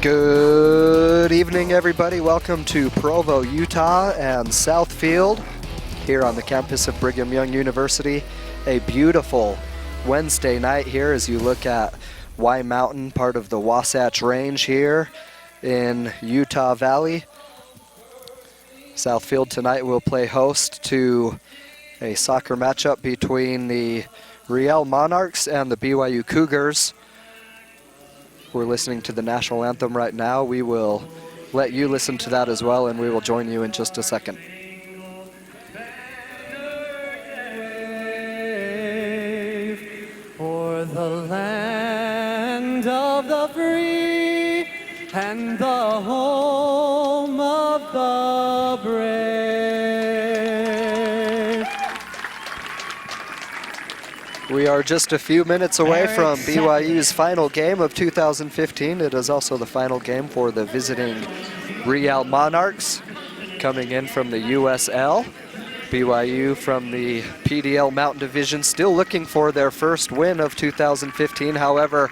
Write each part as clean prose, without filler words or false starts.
Good evening, everybody. Welcome to Provo, Utah and Southfield here on the campus of Brigham Young University. A beautiful Wednesday night here as you look at Y Mountain, part of the Wasatch Range here in Utah Valley. Southfield tonight will play host to a soccer matchup between the Real Monarchs and the BYU Cougars. We're listening to the national anthem right now. We will let you listen to that as well, and we will join you in just a second. For the land of the free and the home of the brave. We are just a few minutes away from BYU's final game of 2015. It is also the final game for the visiting Real Monarchs, coming in from the USL. BYU from the PDL Mountain Division, still looking for their first win of 2015. However,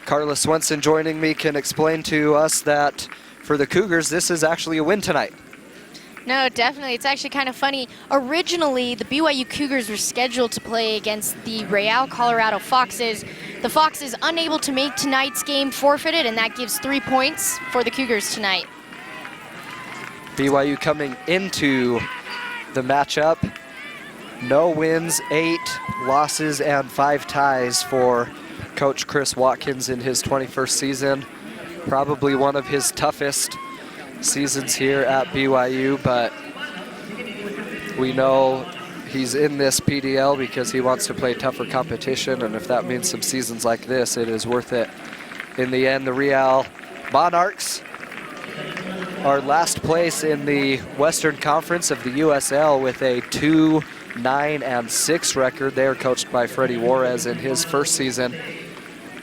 Carla Swenson joining me can explain to us that for the Cougars, this is actually a win tonight. No, definitely. It's actually kind of funny. Originally, the BYU Cougars were scheduled to play against the Real Colorado Foxes. The Foxes, unable to make tonight's game, forfeited, and that gives 3 points for the Cougars tonight. BYU coming into the matchup, no wins, 8 losses, and 5 ties for Coach Chris Watkins in his 21st season. Probably one of his toughest seasons here at BYU, but we know he's in this PDL because he wants to play tougher competition, and if that means some seasons like this, it is worth it. In the end, the Real Monarchs are last place in the Western Conference of the USL with a 2-9-6 record. They are coached by Freddie Juarez in his first season.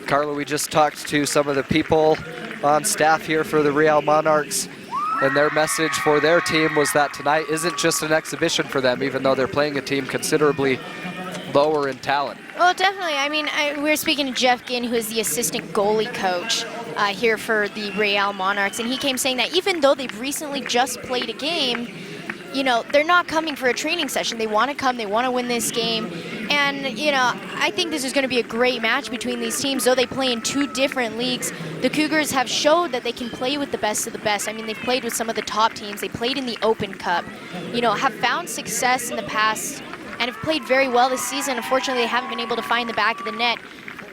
Carla, we just talked to some of the people on staff here for the Real Monarchs, and their message for their team was that tonight isn't just an exhibition for them, even though they're playing a team considerably lower in talent. Well, definitely. I mean, we were speaking to Jeff Ginn, who is the assistant goalie coach here for the Real Monarchs, and he came saying that even though they've recently just played a game, you know, they're not coming for a training session. They want to come, they want to win this game. And, you know, I think this is going to be a great match between these teams. Though they play in 2 different leagues, the Cougars have showed that they can play with the best of the best. I mean, they've played with some of the top teams. They played in the Open Cup, you know, have found success in the past and have played very well this season. Unfortunately, they haven't been able to find the back of the net.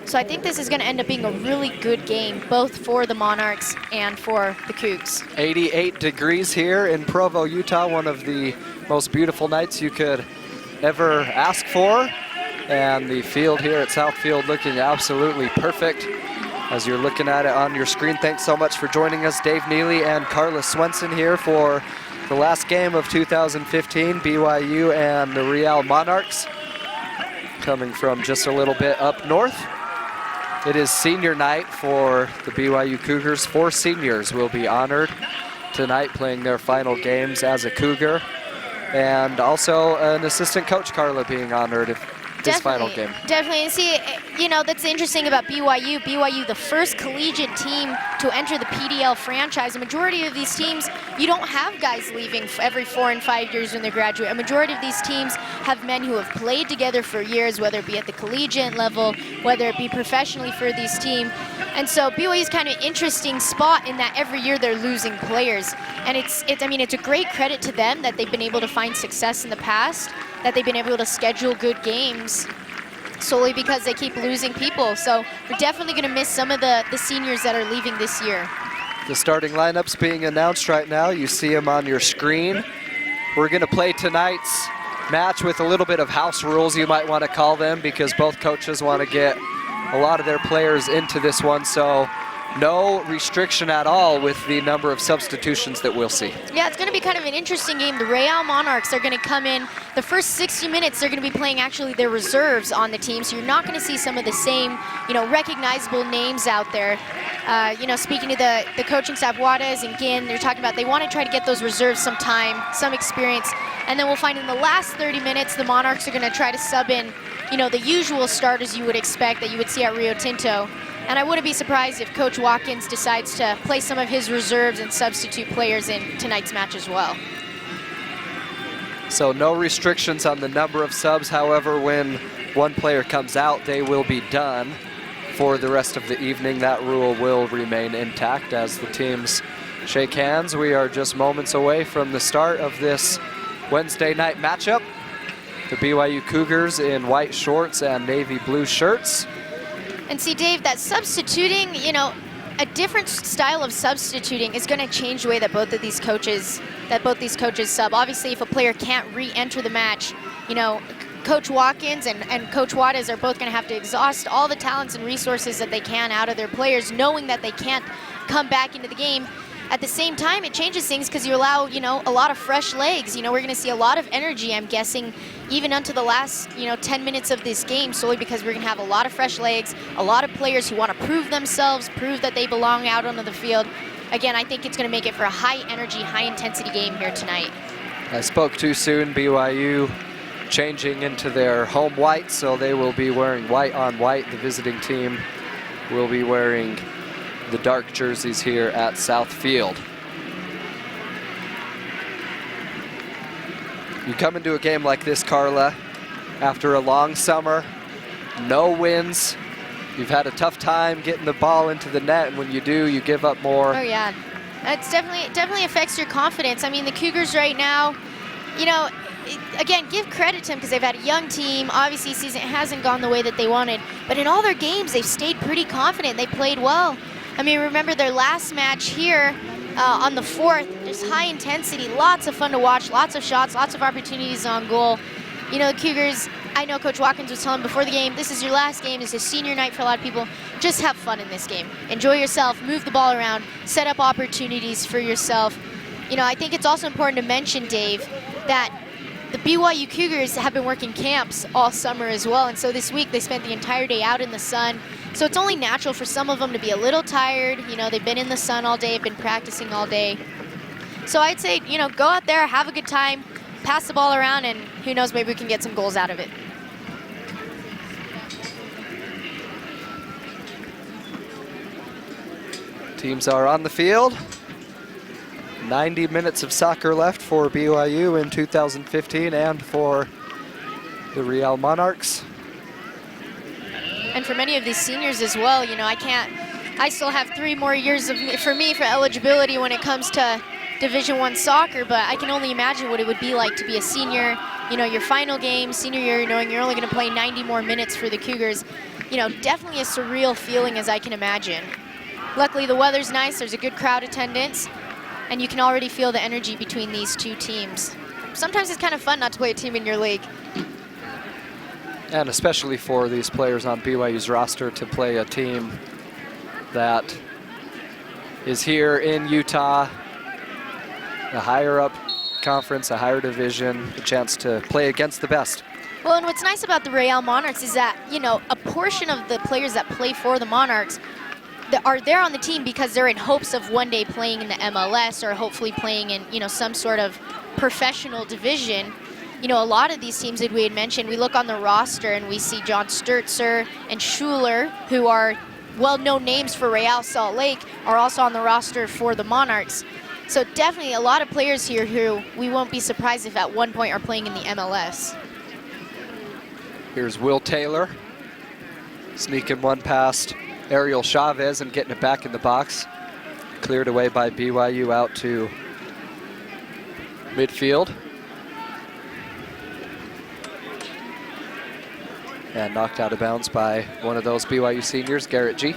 So I think this is going to end up being a really good game, both for the Monarchs and for the Cougs. 88 degrees here in Provo, Utah, one of the most beautiful nights you could ever ask for. And the field here at Southfield looking absolutely perfect as you're looking at it on your screen. Thanks so much for joining us, Dave Neely and Carla Swenson here for the last game of 2015, BYU and the Real Monarchs, coming from just a little bit up north. It is senior night for the BYU Cougars. 4 seniors will be honored tonight, playing their final games as a Cougar. And also an assistant coach, Carla, being honored this final game. Definitely. And see, you know, that's interesting about BYU. BYU, the first collegiate team to enter the PDL franchise. A majority of these teams, you don't have guys leaving every 4 and 5 years when they graduate. A majority of these teams have men who have played together for years, whether it be at the collegiate level, whether it be professionally for these teams. And so BYU's kind of interesting spot in that every year they're losing players. And I mean, it's a great credit to them that they've been able to find success in the past, that they've been able to schedule good games solely because they keep losing people. So we're definitely going to miss some of the seniors that are leaving this year. The starting lineups being announced right now. You see them on your screen. We're going to play tonight's match with a little bit of house rules, you might want to call them, because both coaches want to get a lot of their players into this one. So no restriction at all with the number of substitutions that we'll see. Yeah, it's going to be kind of an interesting game. The Real Monarchs are going to come in. The first 60 minutes, they're going to be playing actually their reserves on the team, so you're not going to see some of the same, you know, recognizable names out there. You know, speaking to the coaching staff, Juarez and Ginn, they're talking about they want to try to get those reserves some time, some experience, and then we'll find in the last 30 minutes, the Monarchs are going to try to sub in, you know, the usual starters you would expect that you would see at Rio Tinto. And I wouldn't be surprised if Coach Watkins decides to play some of his reserves and substitute players in tonight's match as well. So no restrictions on the number of subs. However, when one player comes out, they will be done for the rest of the evening. That rule will remain intact as the teams shake hands. We are just moments away from the start of this Wednesday night matchup. The BYU Cougars in white shorts and navy blue shirts. And see, Dave, that substituting, you know, a different style of substituting is going to change the way that both these coaches sub. Obviously, if a player can't re-enter the match, you know, Coach Watkins and Coach Waters are both going to have to exhaust all the talents and resources that they can out of their players, knowing that they can't come back into the game. At the same time, it changes things because you allow, you know, a lot of fresh legs. You know, we're going to see a lot of energy, I'm guessing, even unto the last, you know, 10 minutes of this game, solely because we're going to have a lot of fresh legs, a lot of players who want to prove themselves, prove that they belong out onto the field. Again, I think it's going to make it for a high-energy, high-intensity game here tonight. I spoke too soon. BYU changing into their home white, so they will be wearing white on white. The visiting team will be wearing the dark jerseys here at South Field. You come into a game like this, Carla, after a long summer, no wins. You've had a tough time getting the ball into the net, and when you do, you give up more. Oh yeah, it definitely affects your confidence. I mean, the Cougars right now, you know, again, give credit to them because they've had a young team. Obviously, season hasn't gone the way that they wanted, but in all their games, they've stayed pretty confident. They played well. I mean, remember their last match here on the 4th, just high intensity, lots of fun to watch, lots of shots, lots of opportunities on goal. You know, the Cougars, I know Coach Watkins was telling before the game, this is your last game, this is senior night for a lot of people. Just have fun in this game. Enjoy yourself, move the ball around, set up opportunities for yourself. You know, I think it's also important to mention, Dave, that the BYU Cougars have been working camps all summer as well, and so this week they spent the entire day out in the sun. So it's only natural for some of them to be a little tired. You know, they've been in the sun all day, been practicing all day. So I'd say, you know, go out there, have a good time, pass the ball around, and who knows, maybe we can get some goals out of it. Teams are on the field. 90 minutes of soccer left for BYU in 2015 and for the Real Monarchs. And for many of these seniors as well, you know, I still have 3 more years for eligibility when it comes to Division I soccer, but I can only imagine what it would be like to be a senior, you know, your final game, senior year, knowing you're only going to play 90 more minutes for the Cougars. You know, definitely a surreal feeling as I can imagine. Luckily, the weather's nice, there's a good crowd attendance, and you can already feel the energy between these two teams. Sometimes it's kind of fun not to play a team in your league. And especially for these players on BYU's roster to play a team that is here in Utah, a higher up conference, a higher division, a chance to play against the best. Well, and what's nice about the Real Monarchs is that, you know, a portion of the players that play for the Monarchs that are there on the team because they're in hopes of one day playing in the MLS or hopefully playing in, you know, some sort of professional division. You know, a lot of these teams that we had mentioned, we look on the roster and we see John Sturtzer and Schuler, who are well-known names for Real Salt Lake, are also on the roster for the Monarchs. So definitely a lot of players here who we won't be surprised if at one point are playing in the MLS. Here's Will Taylor, sneaking one past Ariel Chavez and getting it back in the box. Cleared away by BYU out to midfield. And knocked out of bounds by one of those BYU seniors, Garrett G.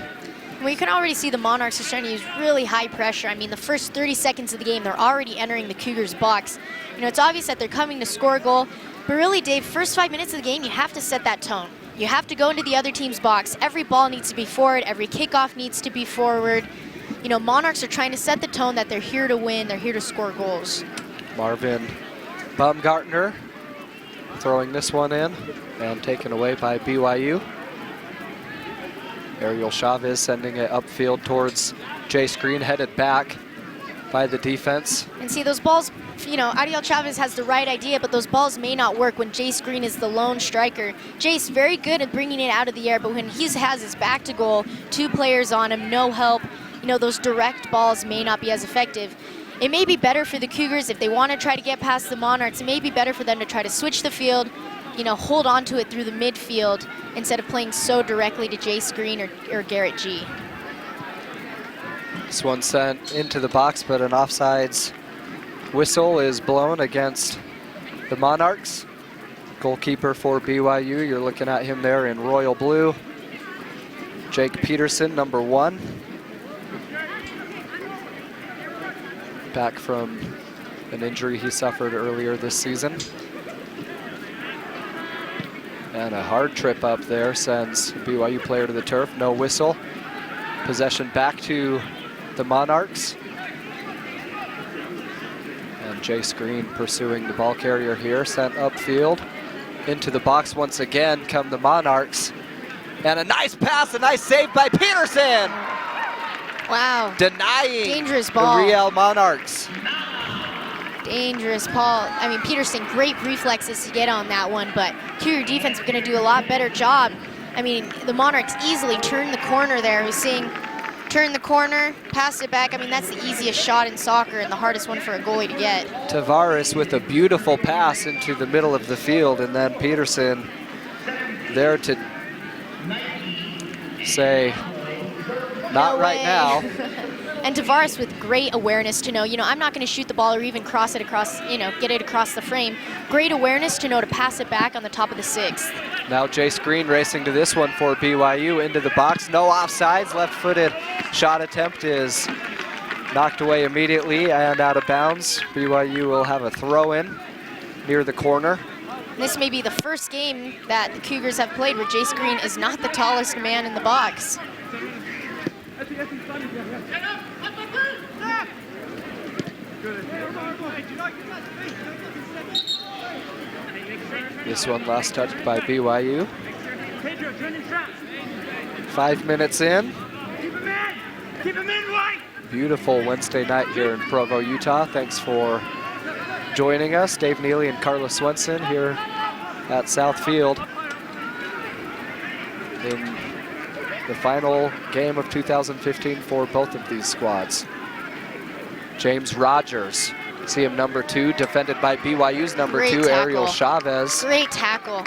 Well, you can already see the Monarchs are starting to use really high pressure. I mean, the first 30 seconds of the game, they're already entering the Cougars' box. You know, it's obvious that they're coming to score a goal, but really, Dave, first 5 minutes of the game, you have to set that tone. You have to go into the other team's box. Every ball needs to be forward. Every kickoff needs to be forward. You know, Monarchs are trying to set the tone that they're here to win. They're here to score goals. Marvin Baumgartner throwing this one in and taken away by BYU. Ariel Chavez sending it upfield towards Jay Screen, headed back by the defense. And see, those balls, you know, Ariel Chavez has the right idea, but those balls may not work when Jace Green is the lone striker. Jace very good at bringing it out of the air, but when he has his back to goal, 2 players on him, no help, you know, those direct balls may not be as effective. It may be better for the Cougars if they want to try to get past the Monarchs. It may be better for them to try to switch the field, you know, hold on to it through the midfield instead of playing so directly to Jace Green or Garrett G. This one sent into the box, but an offsides whistle is blown against the Monarchs. Goalkeeper for BYU, you're looking at him there in royal blue. Jake Peterson, number 1. Back from an injury he suffered earlier this season. And a hard trip up there sends a BYU player to the turf, no whistle. Possession back to the Monarchs. And Jace Green pursuing the ball carrier here, sent upfield. Into the box once again come the Monarchs. And a nice pass, a nice save by Peterson! Wow. Denying dangerous ball. The Real Monarchs. Dangerous ball. I mean, Peterson, great reflexes to get on that one, but Cougar defense is going to do a lot better job. I mean, the Monarchs easily turned the corner there. We're seeing turn the corner, pass it back. I mean, that's the easiest shot in soccer and the hardest one for a goalie to get. Tavares with a beautiful pass into the middle of the field, and then Peterson there to say, not right now. And Tavares with great awareness to know, you know, I'm not going to shoot the ball or even cross it across, you know, get it across the frame. Great awareness to know to pass it back on the top of the 6th. Now Jace Green racing to this one for BYU into the box. No offsides, left-footed shot attempt is knocked away immediately and out of bounds. BYU will have a throw-in near the corner. This may be the first game that the Cougars have played where Jace Green is not the tallest man in the box. This one last touched by BYU. 5 minutes in. Beautiful Wednesday night here in Provo, Utah. Thanks for joining us. Dave Neely and Carla Swenson here at South Field in the final game of 2015 for both of these squads. James Rogers, see him number 2, defended by BYU's number 2, Ariel Chavez. Great tackle.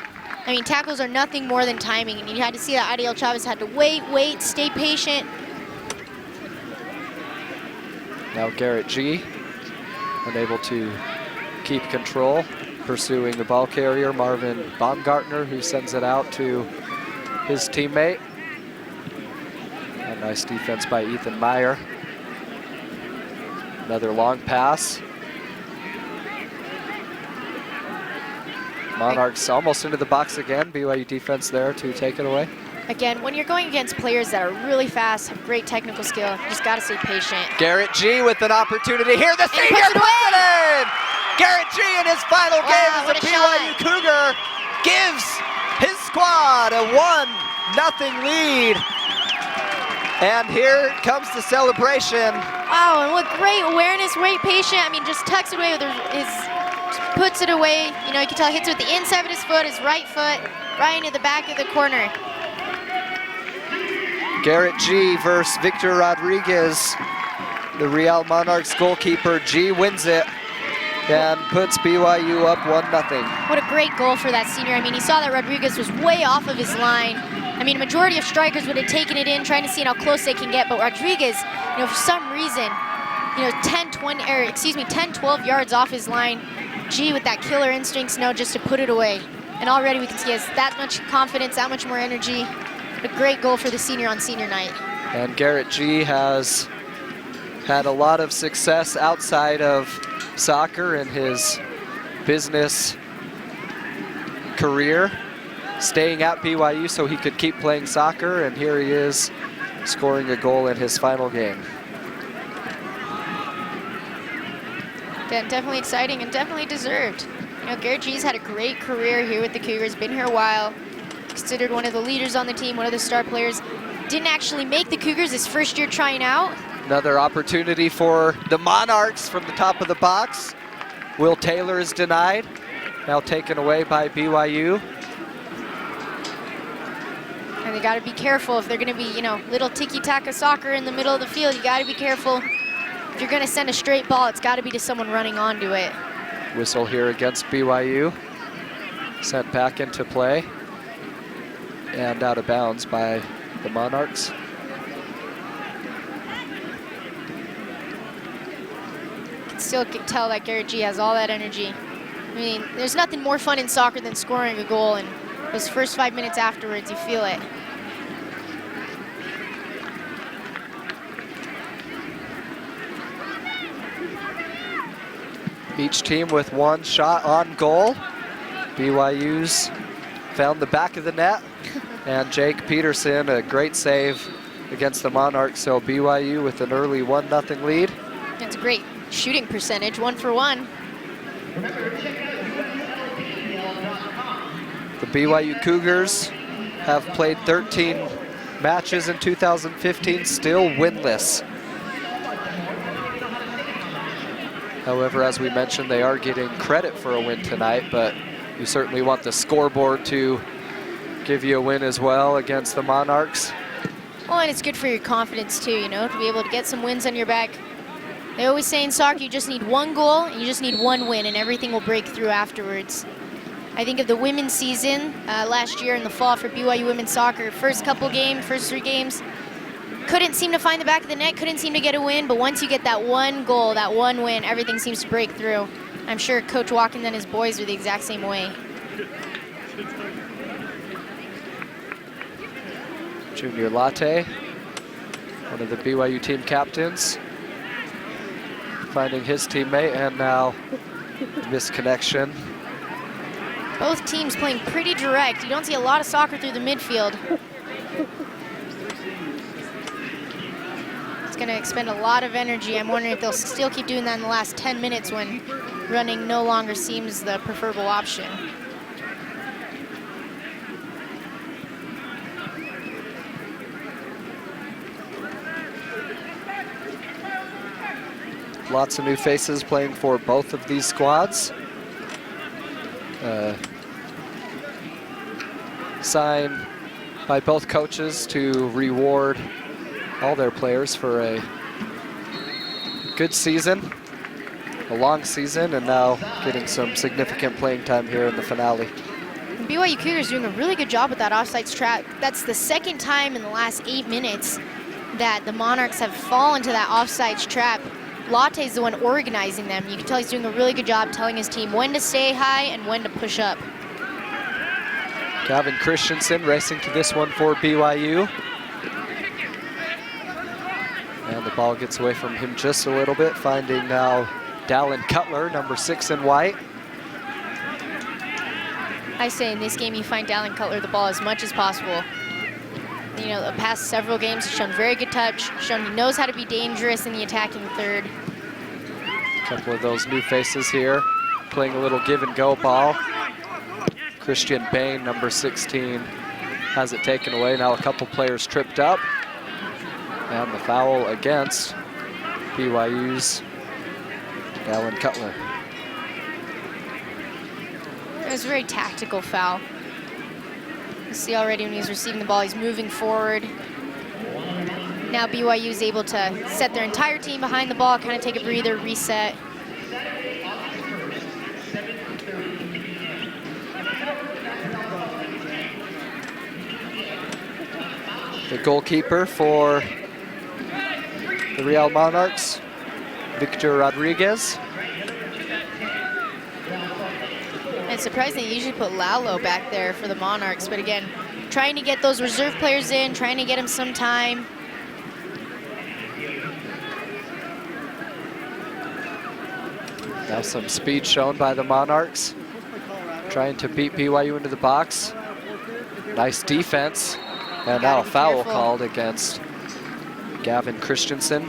I mean, tackles are nothing more than timing, and you had to see that Ariel Chavez had to wait, stay patient. Now Garrett G, unable to keep control, pursuing the ball carrier, Marvin Baumgartner, who sends it out to his teammate. A nice defense by Ethan Meyer. Another long pass. Monarchs almost into the box again. BYU defense there to take it away. Again, when you're going against players that are really fast, have great technical skill, you just got to stay patient. Garrett G with an opportunity here. The senior puts it in! Garrett G in his final game as a BYU Cougar gives his squad a 1-0 lead. And here comes the celebration. Wow, and what great awareness, great patient. I mean, just tucks it away with his, puts it away. You know, you can tell he hits it with the inside of his foot, his right foot, right into the back of the corner. Garrett G versus Victor Rodriguez. The Real Monarchs goalkeeper, G wins it and puts BYU up 1-0. What a great goal for that senior. I mean, he saw that Rodriguez was way off of his line. I mean, a majority of strikers would have taken it in, trying to see how close they can get, but Rodriguez, you know, for some reason, you know, 10, 12 yards off his line. G with that killer instincts, just to put it away. And already we can see he has that much confidence, that much more energy. A great goal for the senior on senior night. And Garrett G has had a lot of success outside of soccer in his business career, staying at BYU so he could keep playing soccer, and here he is scoring a goal in his final game. Yeah, definitely exciting and definitely deserved. You know, Garrett G's had a great career here with the Cougars, been here a while, considered one of the leaders on the team, one of the star players. Didn't actually make the Cougars his first year trying out, Another opportunity for the Monarchs from the top of the box. Will Taylor is denied. Now taken away by BYU. And they got to be careful if they're going to be, little tiki-taka soccer in the middle of the field. You got to be careful. If you're going to send a straight ball, it's got to be to someone running onto it. Whistle here against BYU. Sent back into play. And out of bounds by the Monarchs. You can still tell that Garrett G has all that energy. I mean, there's nothing more fun in soccer than scoring a goal, and those first 5 minutes afterwards, you feel it. Each team with one shot on goal. BYU's found the back of the net. And Jake Peterson, a great save against the Monarchs. So BYU with an early 1-0 lead. That's a great shooting percentage, 1 for 1. The BYU Cougars have played 13 matches in 2015, still winless. However, as we mentioned, they are getting credit for a win tonight, but you certainly want the scoreboard to give you a win as well against the Monarchs. Well, and it's good for your confidence too, to be able to get some wins on your back. They always say in soccer, you just need one goal and you just need one win and everything will break through afterwards. I think of the women's season last year in the fall for BYU women's soccer. First 3 games, couldn't seem to find the back of the net, couldn't seem to get a win, but once you get that one goal, that one win, everything seems to break through. I'm sure Coach Watkins and his boys are the exact same way. Junior Latte, one of the BYU team captains, finding his teammate, and now misconnection. Both teams playing pretty direct. You don't see a lot of soccer through the midfield. It's going to expend a lot of energy. I'm wondering if they'll still keep doing that in the last 10 minutes when running no longer seems the preferable option. Lots of new faces playing for both of these squads. Sign by both coaches to reward all their players for a good season, a long season, and now getting some significant playing time here in the finale. BYU Cougars doing a really good job with that offsides trap. That's the second time in the last 8 minutes that the Monarchs have fallen to that offsides trap. Latte's the one organizing them. You can tell he's doing a really good job telling his team when to stay high and when to push up. Gavin Christensen racing to this one for BYU. And the ball gets away from him just a little bit, finding now Dallin Cutler, number 6 in white. I say in this game you find Dallin Cutler the ball as much as possible. The past several games he's shown very good touch, shown he knows how to be dangerous in the attacking third. A couple of those new faces here, playing a little give and go ball. Christian Bain, number 16, has it taken away. Now a couple players tripped up. And the foul against BYU's Dallin Cutler. It was a very tactical foul. You see already when he's receiving the ball, he's moving forward. Now BYU is able to set their entire team behind the ball, kind of take a breather, reset. The goalkeeper for the Real Monarchs, Victor Rodriguez. It's surprising they usually put Lalo back there for the Monarchs, but again, trying to get those reserve players in, trying to get them some time. Now some speed shown by the Monarchs, trying to beat BYU into the box. Nice defense, and now a foul called against Gavin Christensen.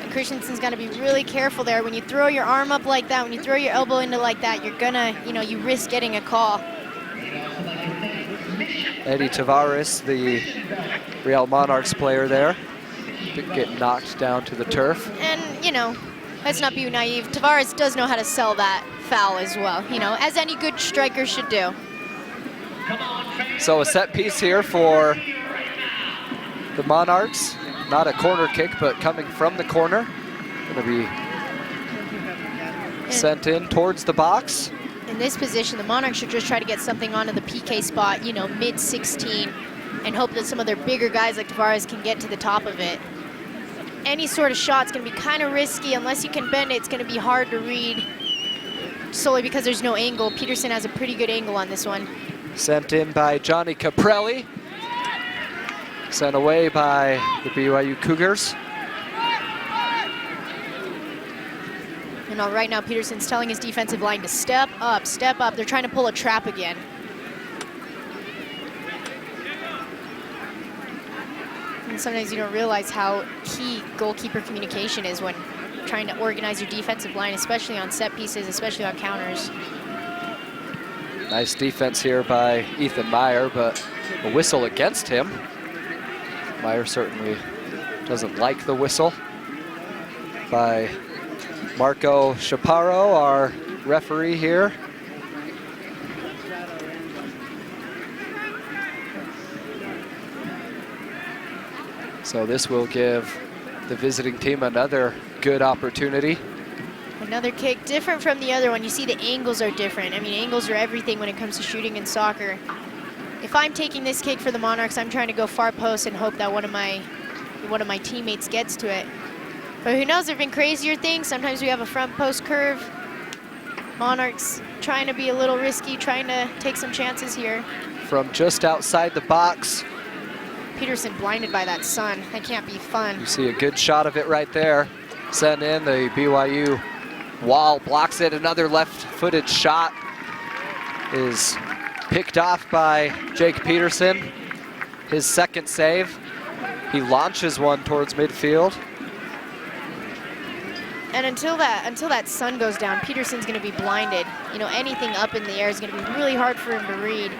And Christensen's got to be really careful there. When you throw your arm up like that, when you throw your elbow into like that, you're gonna, you risk getting a call. Eddie Tavares, the Real Monarchs player there. get knocked down to the turf. And, you know, let's not be naive. Tavares does know how to sell that foul as well, you know, as any good striker should do. So a set piece here for the Monarchs. Not a corner kick, but coming from the corner. Gonna be sent in towards the box. In this position, the Monarchs should just try to get something onto the PK spot, you know, mid-16, and hope that some of their bigger guys like Tavares can get to the top of it. Any sort of shot's gonna be kind of risky. Unless you can bend it, it's gonna be hard to read, solely because there's no angle. Peterson has a pretty good angle on this one. Sent in by Johnny Caprelli. Sent away by the BYU Cougars. And right now, Peterson's telling his defensive line to step up, step up. They're trying to pull a trap again. And sometimes you don't realize how key goalkeeper communication is when trying to organize your defensive line, especially on set pieces, especially on counters. Nice defense here by Ethan Meyer, but a whistle against him. Meyer certainly doesn't like the whistle by Marco Chaparro, our referee here. So this will give the visiting team another good opportunity. Another kick, different from the other one. You see the angles are different. I mean, angles are everything when it comes to shooting in soccer. If I'm taking this kick for the Monarchs, I'm trying to go far post and hope that one of my teammates gets to it. But who knows, there have been crazier things. Sometimes we have a front post curve. Monarchs trying to be a little risky, trying to take some chances here. From just outside the box. Peterson blinded by that sun. That can't be fun. You see a good shot of it right there. Sent in, the BYU wall blocks it. Another left-footed shot is picked off by Jake Peterson. His second save. He launches one towards midfield. And until that sun goes down, Peterson's going to be blinded. You know, anything up in the air is going to be really hard for him to read.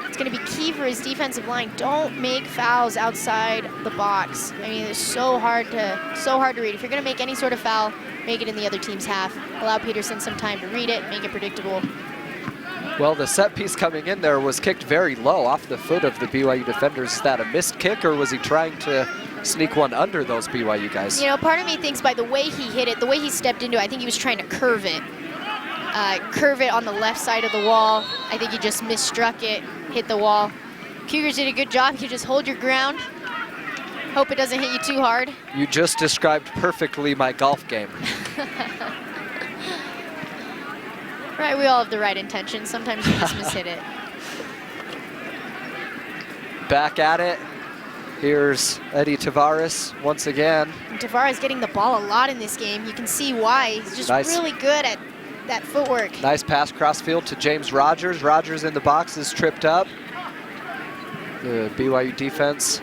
It's going to be key for his defensive line. Don't make fouls outside the box. I mean, it's so hard to read. If you're going to make any sort of foul, make it in the other team's half. Allow Peterson some time to read it, make it predictable. Well, the set piece coming in there was kicked very low off the foot of the BYU defenders. Is that a missed kick, or was he trying to sneak one under those BYU guys? You know, part of me thinks by the way he hit it, the way he stepped into it, I think he was trying to curve it. Curve it on the left side of the wall. I think he just misstruck it, hit the wall. Cougars did a good job. You just hold your ground. Hope it doesn't hit you too hard. You just described perfectly my golf game. Right, we all have the right intentions. Sometimes you just mishit it. Back at it. Here's Eddie Tavares once again. And Tavares getting the ball a lot in this game. You can see why. He's just really good at that footwork. Nice pass crossfield to James Rogers. Rogers in the box is tripped up. The BYU defense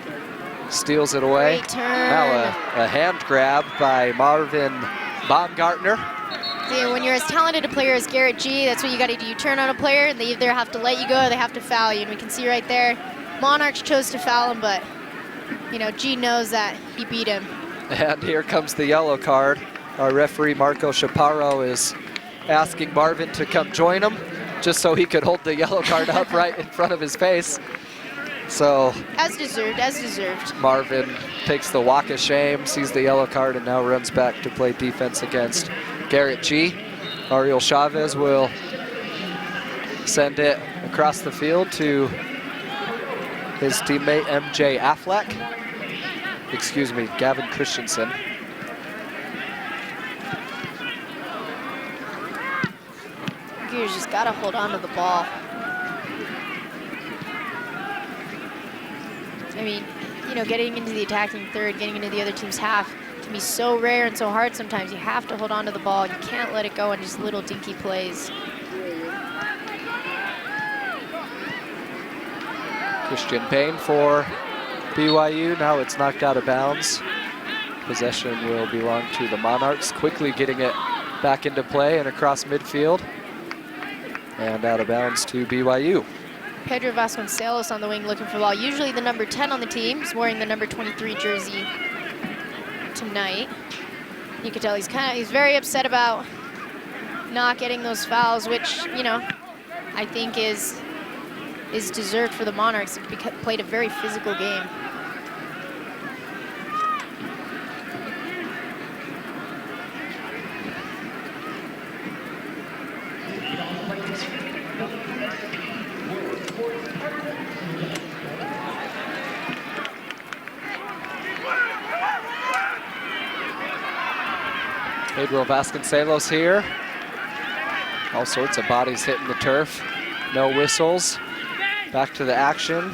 steals it away. Great turn. Now a hand grab by Marvin Baumgartner. See, when you're as talented a player as Garrett G, that's what you got to do. You turn on a player, and they either have to let you go or they have to foul you. And we can see right there, Monarchs chose to foul him, but you know, G knows that he beat him. And here comes the yellow card. Our referee, Marco Chaparro, is asking Marvin to come join him just so he could hold the yellow card up right in front of his face. So as deserved, as deserved. Marvin takes the walk of shame, sees the yellow card, and now runs back to play defense against Garrett G. Ariel Chavez will send it across the field to his teammate MJ Affleck. Excuse me, Gavin Christensen. Cougars just gotta hold on to the ball. I mean, you know, getting into the attacking third, getting into the other team's half can be so rare and so hard sometimes. You have to hold on to the ball. You can't let it go on just little dinky plays. Christian Payne for BYU. Now it's knocked out of bounds. Possession will belong to the Monarchs. Quickly getting it back into play and across midfield. And out of bounds to BYU. Pedro Vasconcelos on the wing looking for the ball. Usually the number 10 on the team is wearing the number 23 jersey. tonight. You can tell he's very upset about not getting those fouls, which, you know, I think is deserved for the Monarchs. They played a very physical game. Pedro Vasconcelos here. All sorts of bodies hitting the turf. No whistles. Back to the action.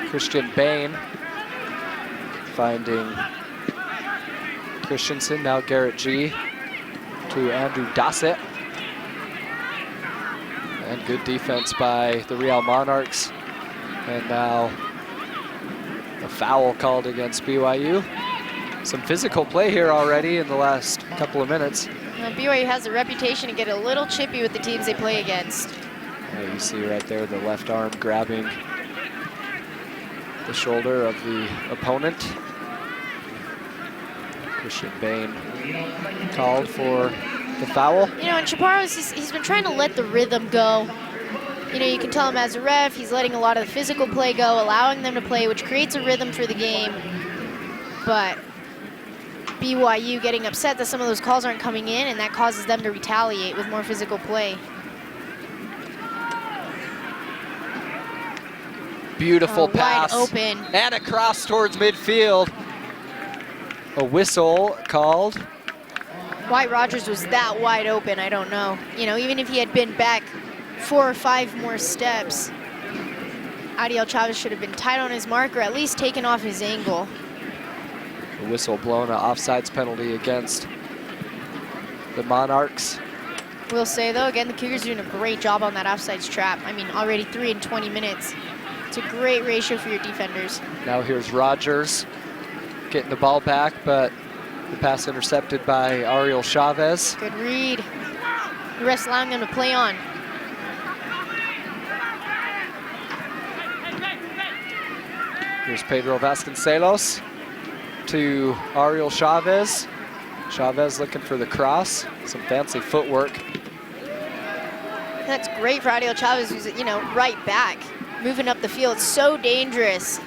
Christian Bain finding Christensen. Now Garrett G to Andrew Dossett. And good defense by the Real Monarchs. And now a foul called against BYU. Some physical play here already in the last couple of minutes. BYU has a reputation to get a little chippy with the teams they play against. You see right there the left arm grabbing the shoulder of the opponent. Christian Bain called for the foul. You know, and Chaparro's, he's been trying to let the rhythm go. You know, you can tell him as a ref, he's letting a lot of the physical play go, allowing them to play, which creates a rhythm for the game. But BYU getting upset that some of those calls aren't coming in, and that causes them to retaliate with more physical play. Beautiful pass. Wide open. And across towards midfield. A whistle called. Why Rogers was that wide open, I don't know. You know, even if he had been back 4 or 5 more steps, Adiel Chavez should have been tight on his mark or at least taken off his angle. A whistle blown, an offsides penalty against the Monarchs. We'll say, though, again, the Cougars are doing a great job on that offsides trap. I mean, already 3 in 20 minutes. It's a great ratio for your defenders. Now here's Rogers getting the ball back, but the pass intercepted by Ariel Chavez. Good read. The rest allowing them to play on. Here's Pedro Vasconcelos to Ariel Chavez. Chavez looking for the cross. Some fancy footwork. That's great for Adiel Chavez, who's, you know, right back, moving up the field. So dangerous.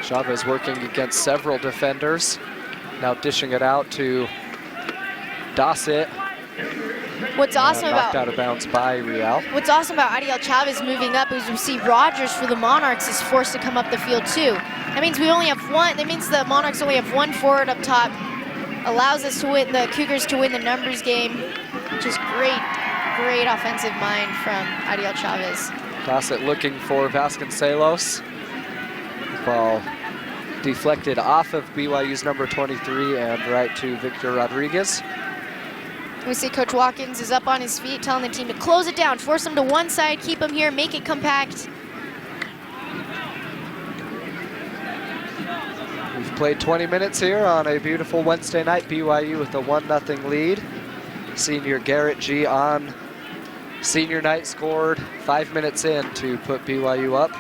Chavez working against several defenders. Now dishing it out to Dossett. What's awesome knocked about out of bounds by Real. What's awesome about Adiel Chavez moving up is we see Rogers for the Monarchs is forced to come up the field too. That means we only have one. That means the Monarchs only have one forward up top. Allows us to win, the Cougars to win the numbers game, which is great, great offensive mind from Adiel Chavez. Dossett looking for Vasconcelos. Ball deflected off of BYU's number 23 and right to Victor Rodriguez. We see Coach Watkins is up on his feet, telling the team to close it down, force them to one side, keep them here, make it compact. We've played 20 minutes here on a beautiful Wednesday night. BYU with a 1-0 lead. Senior Garrett G on senior night scored 5 minutes in to put BYU up.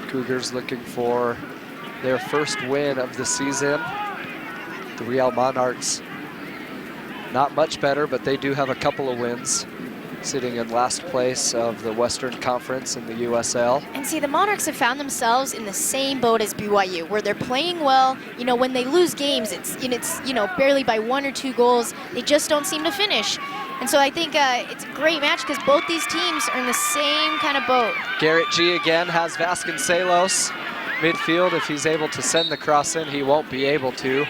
Cougars looking for their first win of the season. The Real Monarchs not much better, but they do have a couple of wins, sitting in last place of the Western Conference in the USL. And see, the Monarchs have found themselves in the same boat as BYU, where they're playing well. You know, when they lose games, it's you know, barely by 1 or 2 goals. They just don't seem to finish. And so I think it's a great match because both these teams are in the same kind of boat. Garrett G again has Vasconcelos midfield. If he's able to send the cross in, he won't be able to.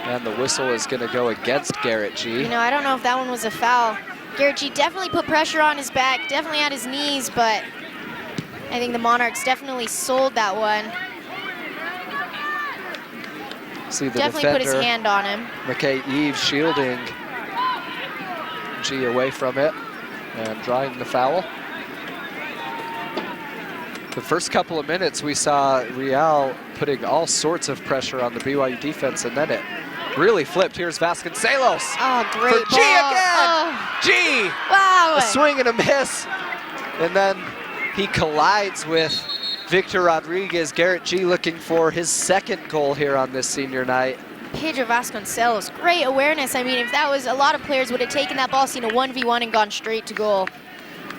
And the whistle is going to go against Garrett G. You know, I don't know if that one was a foul. Garrett G definitely put pressure on his back, definitely at his knees, but I think the Monarchs definitely sold that one. See the definitely defender, put his hand on him. McKay Eves shielding G away from it and drawing the foul. The first couple of minutes we saw Real putting all sorts of pressure on the BYU defense, and then it really flipped. Here's Vasconcelos. Oh, great For G ball. again. Oh, G. wow. A swing and a miss. And then he collides with Victor Rodriguez. Garrett G looking for his second goal here on this senior night. Pedro Vasconcelos, great awareness. I mean, if that was, a lot of players would have taken that ball, seen a 1v1 and gone straight to goal.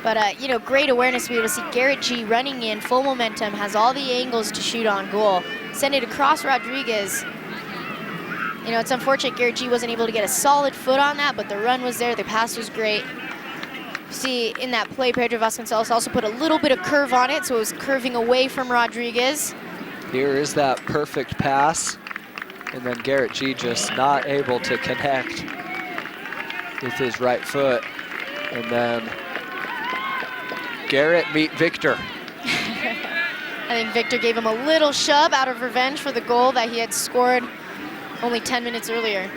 But, you know, great awareness to be able to see Garrett G running in, full momentum, has all the angles to shoot on goal. Send it across Rodriguez. You know, it's unfortunate Garrett G wasn't able to get a solid foot on that, but the run was there, the pass was great. See, in that play, Pedro Vasconcelos also put a little bit of curve on it, so it was curving away from Rodriguez. Here is that perfect pass. And then Garrett G just not able to connect with his right foot. And then Garrett meet Victor. I think Victor gave him a little shove out of revenge for the goal that he had scored only 10 minutes earlier.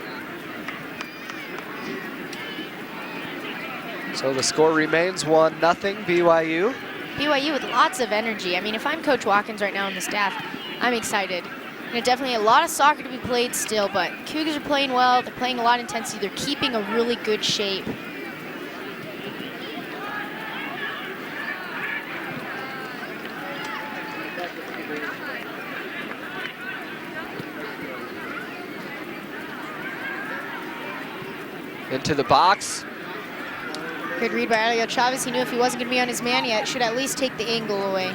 So the score remains 1-0 BYU. BYU with lots of energy. I mean, if I'm Coach Watkins right now on the staff, I'm excited. You know, definitely a lot of soccer to be played still, but Cougars are playing well. They're playing a lot of intensity. They're keeping a really good shape. Into the box. Good read by Elio Chavez. He knew if he wasn't going to be on his man yet, should at least take the angle away.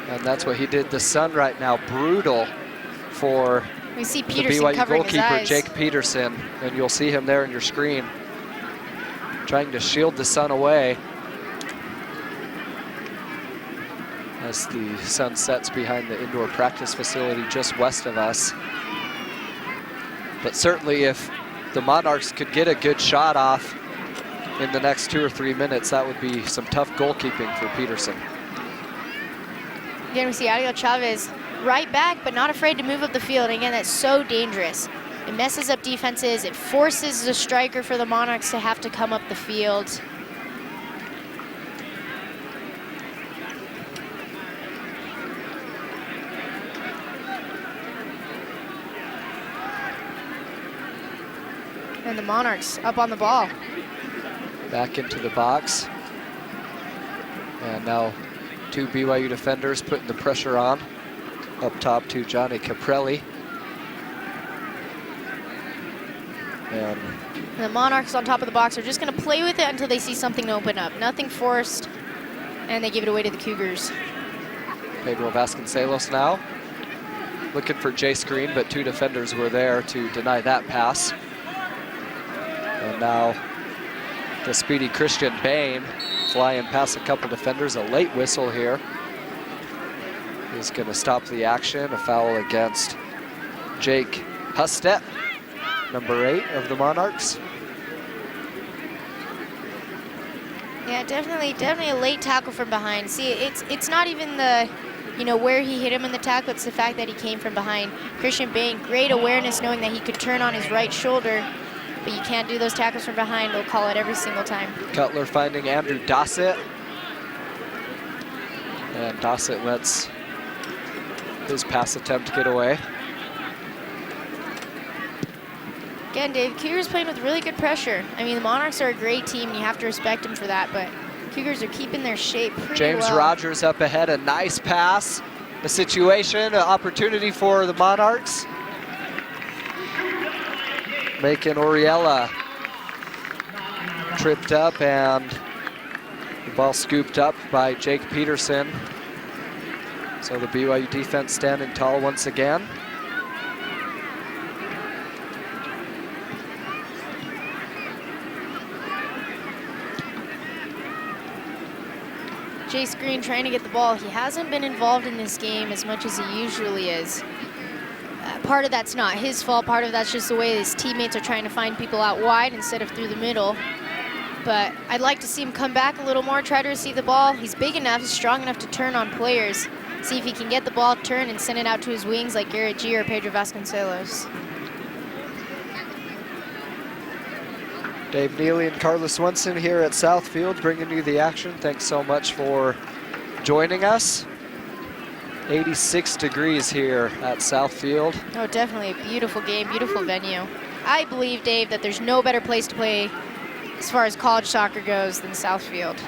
And that's what he did. The sun right now, brutal for We see the Peterson BYU covering his goalkeeper, eyes. Jake Peterson. And you'll see him there on your screen, trying to shield the sun away as the sun sets behind the indoor practice facility just west of us. But certainly if the Monarchs could get a good shot off in the next 2 or 3 minutes, that would be some tough goalkeeping for Peterson. Again, we see Ariel Chavez right back, but not afraid to move up the field. And again, that's so dangerous. It messes up defenses. It forces the striker for the Monarchs to have to come up the field. And the Monarchs up on the ball. Back into the box. And now 2 BYU defenders putting the pressure on. Up top to Johnny Caprelli. And the Monarchs on top of the box are just going to play with it until they see something open up. Nothing forced, and they give it away to the Cougars. Pedro Vasconcelos now. Looking for Jay Screen, but 2 defenders were there to deny that pass. And now the speedy Christian Bain flying past a couple defenders. A late whistle here is going to stop the action. A foul against Jake Hustet, number 8 of the Monarchs. Yeah, definitely a late tackle from behind. See, it's not even the, you know, where he hit him in the tackle. It's the fact that he came from behind. Christian Bain, great awareness, knowing that he could turn on his right shoulder. But you can't do those tackles from behind. They'll call it every single time. Cutler finding Andrew Dossett. And Dossett lets his pass attempt get away. Again, Dave, Cougars playing with really good pressure. I mean, the Monarchs are a great team, and you have to respect them for that, but Cougars are keeping their shape pretty James well. Rogers up ahead, a nice pass. A situation, an opportunity for the Monarchs. Making Oriella tripped up, and the ball scooped up by Jake Peterson. So the BYU defense standing tall once again. Jace Green trying to get the ball. He hasn't been involved in this game as much as he usually is. Part of that's not his fault. Part of that's just the way his teammates are trying to find people out wide instead of through the middle. But I'd like to see him come back a little more, try to receive the ball. He's big enough, he's strong enough to turn on players. See if he can get the ball, turn, and send it out to his wings like Garrett G or Pedro Vasconcelos. Dave Neely and Carlos Swenson here at Southfield bringing you the action. Thanks so much for joining us. 86 degrees here at Southfield. Oh, definitely a beautiful game, beautiful venue. I believe, Dave, that there's no better place to play as far as college soccer goes than Southfield.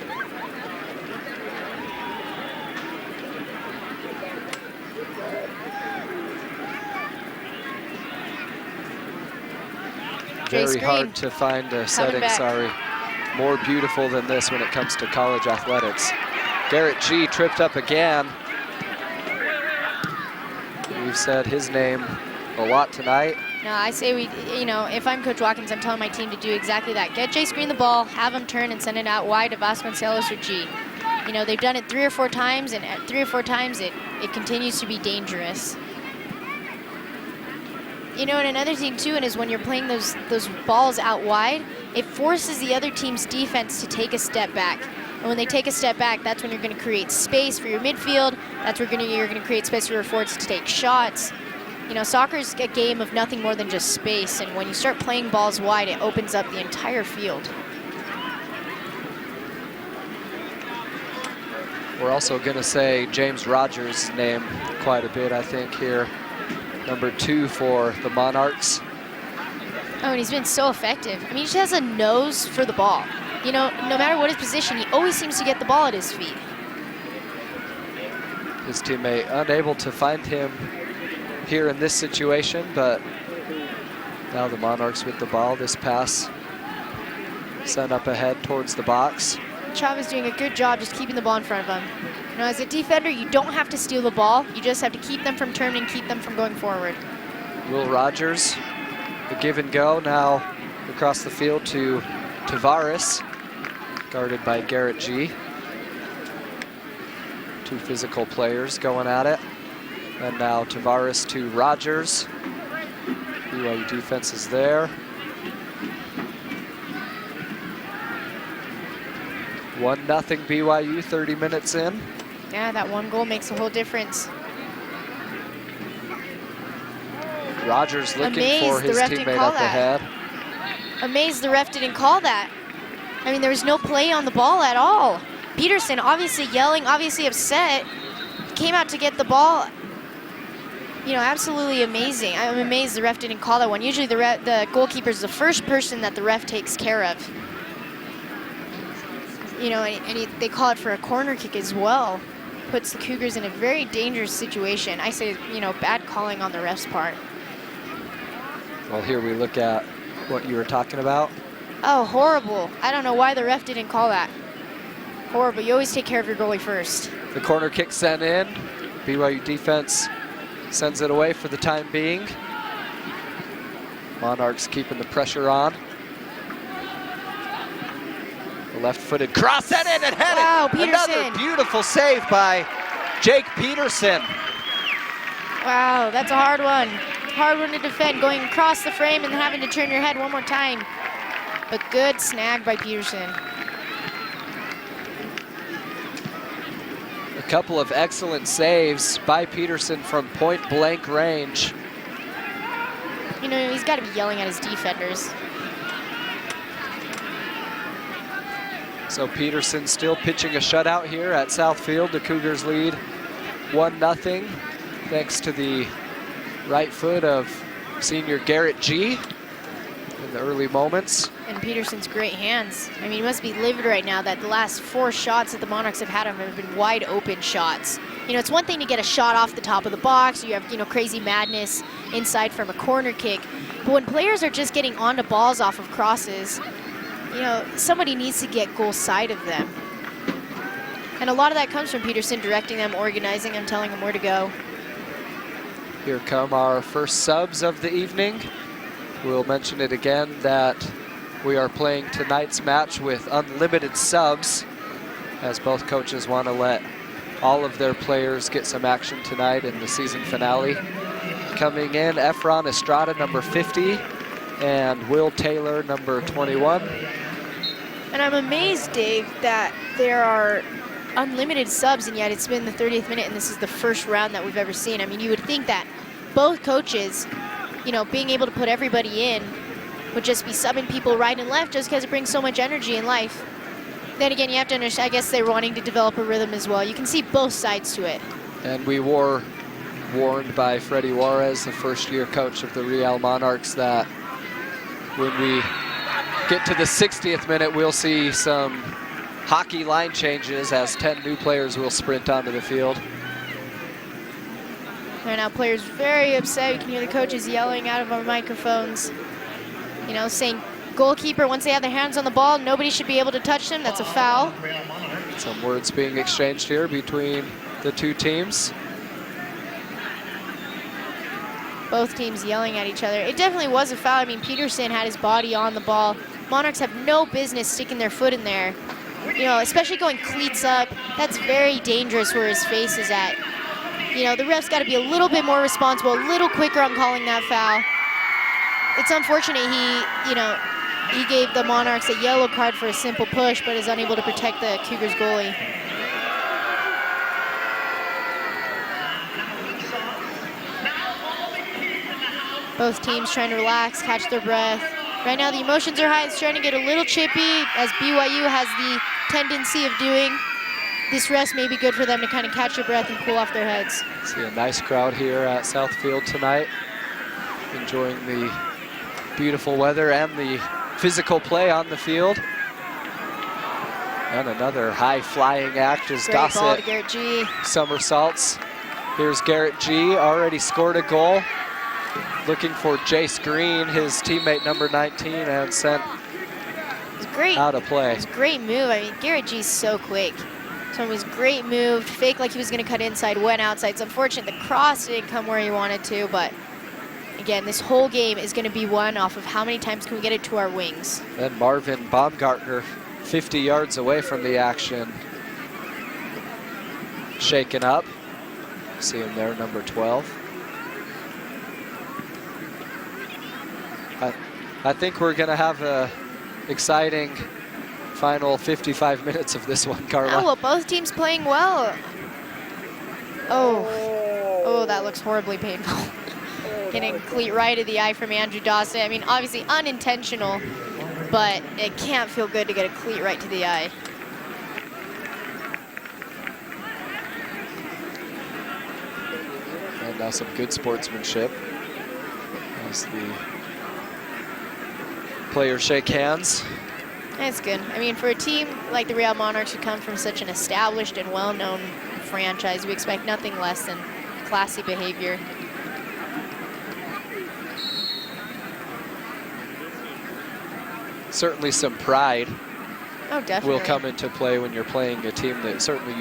Very hard to find a setting, more beautiful than this when it comes to college athletics. Garrett G tripped up again. We've said his name a lot tonight. No, I say if I'm Coach Watkins, I'm telling my team to do exactly that. Get Jay Screen the ball, have him turn and send it out wide to Vasconcelos or G. They've done it 3 or 4 times, and at 3 or 4 times it continues to be dangerous. And another thing too, is when you're playing those balls out wide, it forces the other team's defense to take a step back. And when they take a step back, that's when you're going to create space for your midfield. That's where you're going to create space for your forwards to take shots. Soccer is a game of nothing more than just space. And when you start playing balls wide, it opens up the entire field. We're also going to say James Rogers' name quite a bit, I think, here. Number 2 for the Monarchs. Oh, and he's been so effective. He just has a nose for the ball. No matter what his position, he always seems to get the ball at his feet. His teammate unable to find him here in this situation, but now the Monarchs with the ball. This pass sent up ahead towards the box. Chavez doing a good job just keeping the ball in front of him. As a defender, you don't have to steal the ball. You just have to keep them from turning, keep them from going forward. Will Rogers, the give and go now across the field to Tavares, guarded by Garrett G. 2 physical players going at it. And now Tavares to Rogers. BYU defense is there. 1-0 BYU, 30 minutes in. Yeah, that 1 goal makes a whole difference. Rogers looking for his teammate up ahead. Amazed the ref didn't call that. There was no play on the ball at all. Peterson obviously yelling, obviously upset. Came out to get the ball. Absolutely amazing. I'm amazed the ref didn't call that one. Usually the goalkeeper is the first person that the ref takes care of. They call it for a corner kick as well. Puts the Cougars in a very dangerous situation. I say, bad calling on the ref's part. Well, here we look at what you were talking about. Oh, horrible. I don't know why the ref didn't call that. Horrible. You always take care of your goalie first. The corner kick sent in. BYU defense sends it away for the time being. Monarchs keeping the pressure on. The left-footed cross set in and headed. Wow, Peterson. Another beautiful save by Jake Peterson. Wow, that's a hard one. Hard one to defend, going across the frame and having to turn your head one more time. But good snag by Peterson. A couple of excellent saves by Peterson from point-blank range. He's got to be yelling at his defenders. So Peterson still pitching a shutout here at Southfield. The Cougars lead 1-0 thanks to the right foot of senior Garrett G in the early moments. And Peterson's great hands. He must be livid right now that the last 4 shots that the Monarchs have had have been wide open shots. It's one thing to get a shot off the top of the box. You have, crazy madness inside from a corner kick. But when players are just getting onto balls off of crosses, somebody needs to get goal side of them. And a lot of that comes from Peterson directing them, organizing them, telling them where to go. Here come our first subs of the evening. We'll mention it again that we are playing tonight's match with unlimited subs, as both coaches want to let all of their players get some action tonight in the season finale. Coming in, Efron Estrada, number 50, and Will Taylor, number 21. And I'm amazed, Dave, that there are unlimited subs, and yet it's been the 30th minute, and this is the first round that we've ever seen. You would think that both coaches, being able to put everybody in would just be subbing people right and left just because it brings so much energy in life. Then again, you have to understand, I guess they're wanting to develop a rhythm as well. You can see both sides to it. And we were warned by Freddie Juarez, the first-year coach of the Real Monarchs, that when we get to the 60th minute, we'll see some hockey line changes as 10 new players will sprint onto the field. Right now, players very upset. You can hear the coaches yelling out of our microphones, you know, saying, goalkeeper, once they have their hands on the ball, nobody should be able to touch them. That's a foul. Some words being exchanged here between the two teams. Both teams yelling at each other. It definitely was a foul. I mean, Peterson had his body on the ball. Monarchs have no business sticking their foot in there. You know, especially going cleats up. That's very dangerous where his face is at. You know, the ref's got to be a little bit more responsible, a little quicker on calling that foul. It's unfortunate he gave the Monarchs a yellow card for a simple push, but is unable to protect the Cougars goalie. Both teams trying to relax, catch their breath. Right now the emotions are high. It's trying to get a little chippy, as BYU has the tendency of doing. This rest may be good for them to kind of catch their breath and cool off their heads. See a nice crowd here at Southfield tonight, enjoying the beautiful weather and the physical play on the field. And another high-flying act as Great ball to Dossett Garrett G. somersaults. Here's Garrett G, already scored a goal. Looking for Jace Green, his teammate number 19, and sent out of play. It was a great move. I mean, Garrett G's so quick. So it was great move, fake like he was gonna cut inside, went outside. It's unfortunate the cross didn't come where he wanted to, but again, this whole game is gonna be won off of how many times can we get it to our wings. Then Marvin Baumgartner, 50 yards away from the action. Shaken up. See him there, number 12. I think we're gonna have a exciting final 55 minutes of this one, Carla. Oh, well, both teams playing well. Oh, that looks horribly painful. Getting a cleat right of the eye from Andrew Dawson. I mean, obviously unintentional, but it can't feel good to get a cleat right to the eye. And now some good sportsmanship as the players shake hands. That's good. I mean, for a team like the Real Monarchs who come from such an established and well-known franchise, we expect nothing less than classy behavior. Certainly some pride Oh, definitely. will come into play when you're playing a team that certainly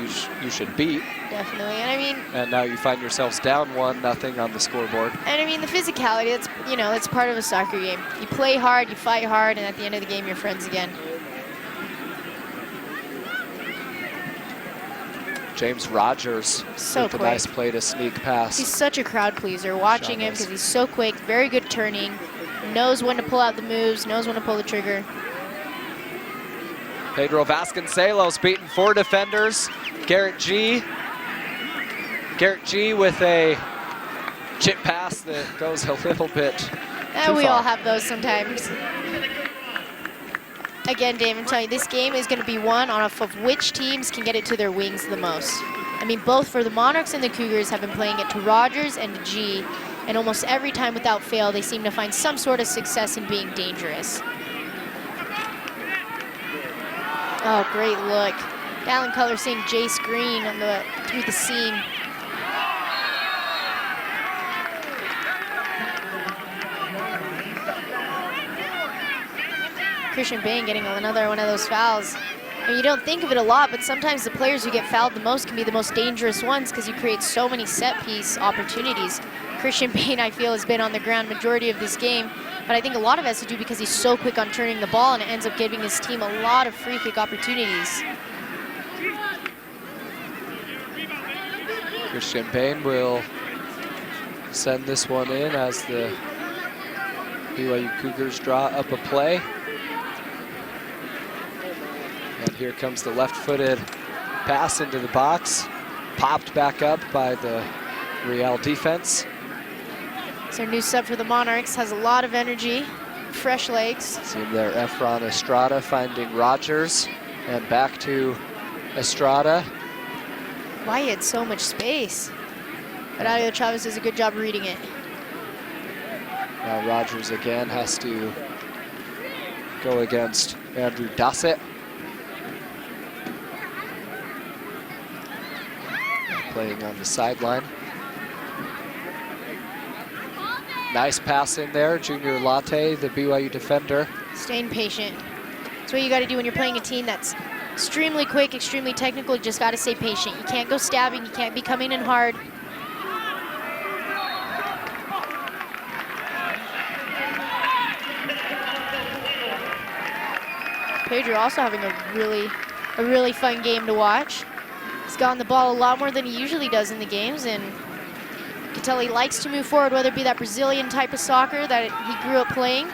you should beat. Definitely, and I mean... And now you find yourselves down 1-0 on the scoreboard. And I mean, the physicality, that's, you know, it's part of a soccer game. You play hard, you fight hard, and at the end of the game, you're friends again. James Rogers so with a nice play to sneak past. He's such a crowd pleaser. Watching him because he's so quick, very good turning, knows when to pull out the moves, knows when to pull the trigger. Pedro Vasconcelos beating 4 defenders. Garrett G. Garrett G with a chip pass that goes a little bit too We far. all have those sometimes. Again, Dave, I'm telling you, this game is going to be won off of which teams can get it to their wings the most. I mean, both for the Monarchs and the Cougars have been playing it to Rogers and to G, and almost every time without fail, they seem to find some sort of success in being dangerous. Oh, great look. Dallin Color seeing Jace Green on through the seam. Christian Bain getting another one of those fouls. And you don't think of it a lot, but sometimes the players who get fouled the most can be the most dangerous ones because you create so many set-piece opportunities. Christian Bain, I feel, has been on the ground majority of this game, but I think a lot of it has to do because he's so quick on turning the ball, and it ends up giving his team a lot of free kick opportunities. Christian Bain will send this one in as the BYU Cougars draw up a play. And here comes the left-footed pass into the box, popped back up by the Real defense. So our new sub for the Monarchs has a lot of energy, fresh legs. See him there, Efron Estrada finding Rogers, and back to Estrada. why he had so much space. But Adio Chavez does a good job reading it. Now Rogers again has to go against Andrew Dossett. Playing on the sideline. Nice pass in there, Junior Latte, the BYU defender. Staying patient. That's what you got to do when you're playing a team that's extremely quick, extremely technical. You just got to stay patient. You can't go stabbing. You can't be coming in hard. Pedro also having a really fun game to watch. He's gotten the ball a lot more than he usually does in the games, and you can tell he likes to move forward, whether it be that Brazilian type of soccer that he grew up playing,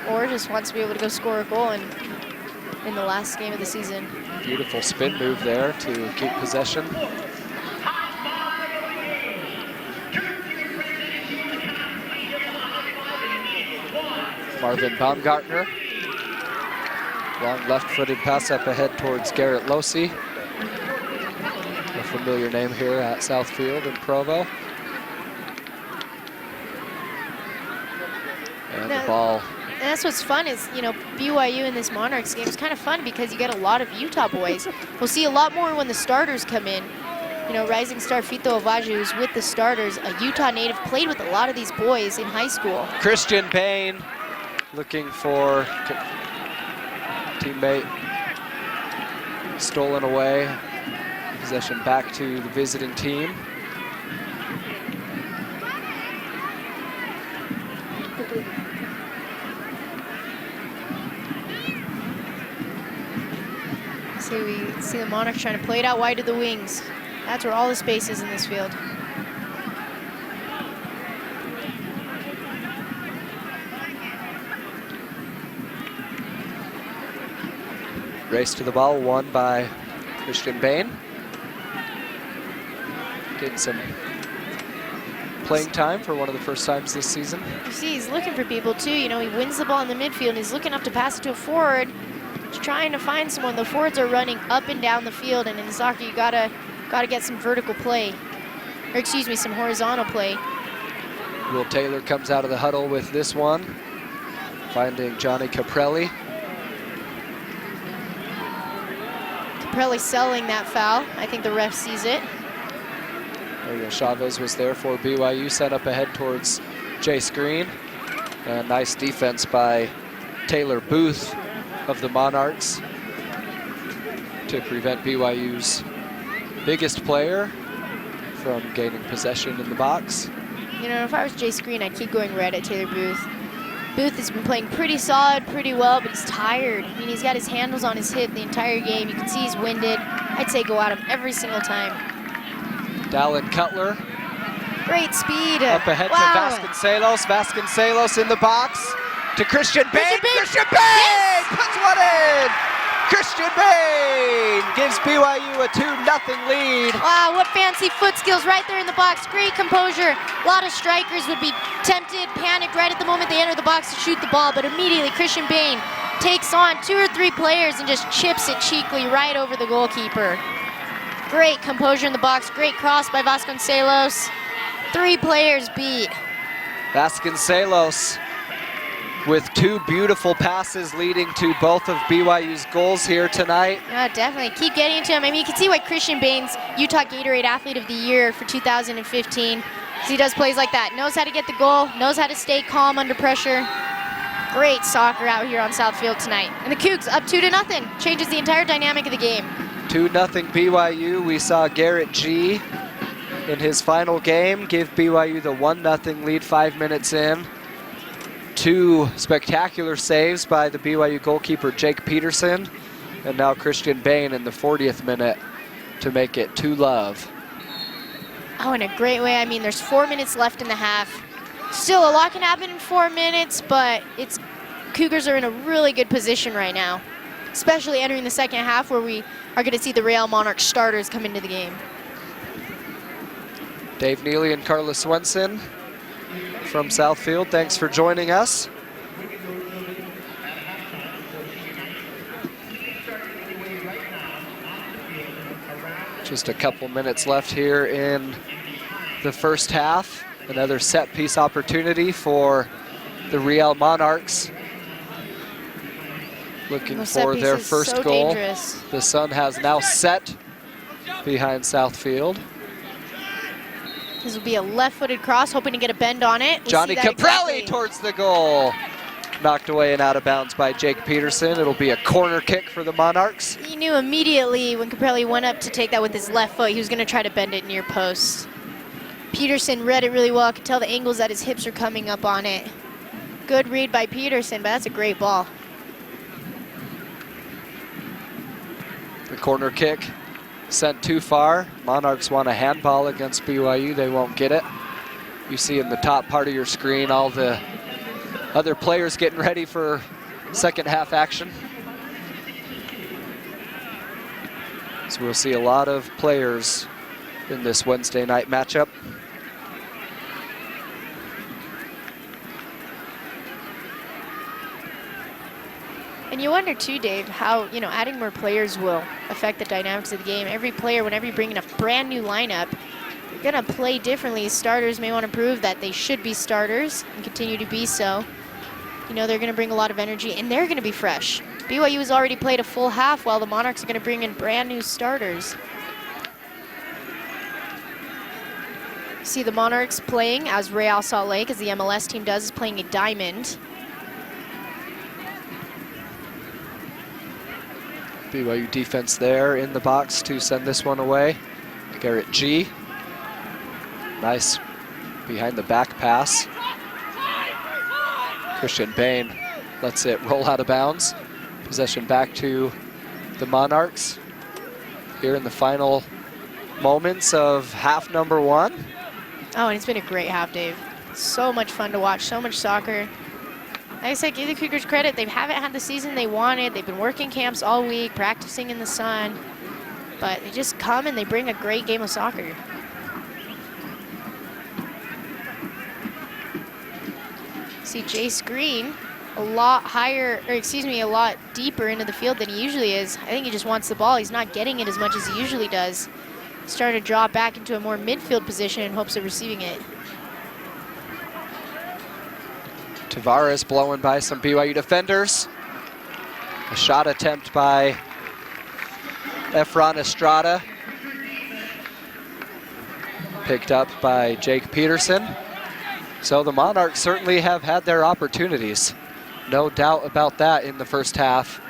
or just wants to be able to go score a goal in the last game of the season. Beautiful spin move there to keep possession. Marvin Baumgartner. Long left-footed pass up ahead towards Garrett Losey. A familiar name here at Southfield in Provo. And the ball. And that's what's fun is, you know, BYU in this Monarchs game is kind of fun because you get a lot of Utah boys. We'll see a lot more when the starters come in. You know, rising star Fito Ovaju, who's with the starters, a Utah native, played with a lot of these boys in high school. Christian Bain looking for teammate. Stolen away. Possession back to the visiting team. So we see the Monarchs trying to play it out wide to the wings. That's where all the space is in this field. Race to the ball, won by Christian Bain. Getting some playing time for one of the first times this season. You see, he's looking for people too. You know, he wins the ball in the midfield and he's looking up to pass it to a forward. He's trying to find someone. The forwards are running up and down the field, and in soccer, you gotta get some vertical play, or excuse me, some horizontal play. Will Taylor comes out of the huddle with this one, finding Johnny Caprelli. Caprelli selling that foul. I think the ref sees it. Ariel Chavez was there for BYU, sent up ahead towards Jace Green. And nice defense by Taylor Booth of the Monarchs to prevent BYU's biggest player from gaining possession in the box. You know, if I was Jace Green, I'd keep going red at Taylor Booth. Booth has been playing pretty solid, pretty well, but he's tired. I mean, he's got his handles on his hip the entire game. You can see he's winded. I'd say go at him every single time. Dallin Cutler. Great speed. Up ahead to Vasconcelos. Vasconcelos in the box to Christian Bain. Christian Bain yes! puts one in. Christian Bain gives BYU a 2-0 lead. Wow, what fancy foot skills right there in the box. Great composure. A lot of strikers would be tempted, panicked right at the moment they enter the box to shoot the ball, but immediately Christian Bain takes on 2 or 3 players and just chips it cheekily right over the goalkeeper. Great composure in the box. Great cross by Vasconcelos. 3 players beat. Vasconcelos with 2 beautiful passes leading to both of BYU's goals here tonight. Yeah, definitely. Keep getting into him. I mean, you can see why Christian Bain's Utah Gatorade Athlete of the Year for 2015. Because he does plays like that. Knows how to get the goal, knows how to stay calm under pressure. Great soccer out here on Southfield tonight. And the Cougs up 2-0. Changes the entire dynamic of the game. 2-0 BYU. We saw Garrett G in his final game give BYU the 1-0 lead 5 minutes in. 2 spectacular saves by the BYU goalkeeper Jake Peterson, and now Christian Bain in the 40th minute to make it 2-0. Oh, in a great way. I mean, there's 4 minutes left in the half. Still, a lot can happen in 4 minutes, but Cougars are in a really good position right now, especially entering the second half where we are going to see the Real Monarchs starters come into the game. Dave Neely and Carla Swenson from Southfield, thanks for joining us. Just a couple minutes left here in the first half. Another set piece opportunity for the Real Monarchs. Looking for their first goal. Dangerous. The sun has now set behind Southfield. This will be a left-footed cross, hoping to get a bend on it. Johnny Caprelli towards the goal. Knocked away and out of bounds by Jake Peterson. It'll be a corner kick for the Monarchs. You knew immediately when Caprelli went up to take that with his left foot, he was going to try to bend it near post. Peterson read it really well. I could tell the angles that his hips are coming up on it. Good read by Peterson, but that's a great ball. The corner kick sent too far. Monarchs want a handball against BYU. They won't get it. You see in the top part of your screen all the other players getting ready for second half action. So we'll see a lot of players in this Wednesday night matchup. And you wonder too, Dave, how, you know, adding more players will affect the dynamics of the game. Every player, whenever you bring in a brand new lineup, you're gonna play differently. Starters may want to prove that they should be starters and continue to be so. You know, they're gonna bring a lot of energy and they're gonna be fresh. BYU has already played a full half while the Monarchs are gonna bring in brand new starters. See the Monarchs playing as Real Salt Lake, as the MLS team does, is playing a diamond. BYU defense there in the box to send this one away. Garrett G. Nice behind the back pass. Christian Bain lets it roll out of bounds. Possession back to the Monarchs here in the final moments of half number one. Oh, and it's been a great half, Dave. So much fun to watch, so much soccer. Like I said, give the Cougars credit. They haven't had the season they wanted. They've been working camps all week, practicing in the sun. But they just come and they bring a great game of soccer. See Jace Green a lot higher, or excuse me, a lot deeper into the field than he usually is. I think he just wants the ball. He's not getting it as much as he usually does. Starting to drop back into a more midfield position in hopes of receiving it. Tavares blowing by some BYU defenders. A shot attempt by Efron Estrada. Picked up by Jake Peterson. So the Monarchs certainly have had their opportunities. No doubt about that in the first half.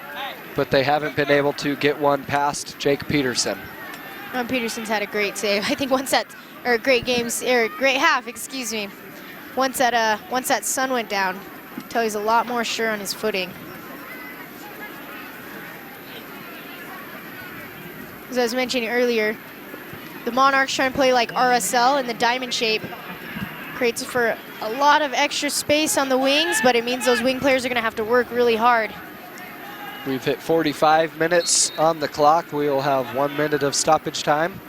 But they haven't been able to get one past Jake Peterson. Peterson's had a great save. I think once that, or great games, or great half, excuse me. Once that sun went down, until he's a lot more sure on his footing. As I was mentioning earlier, the Monarchs trying to play like RSL in the diamond shape. Creates for a lot of extra space on the wings, but it means those wing players are gonna have to work really hard. We've hit 45 minutes on the clock. We'll have 1 minute of stoppage time.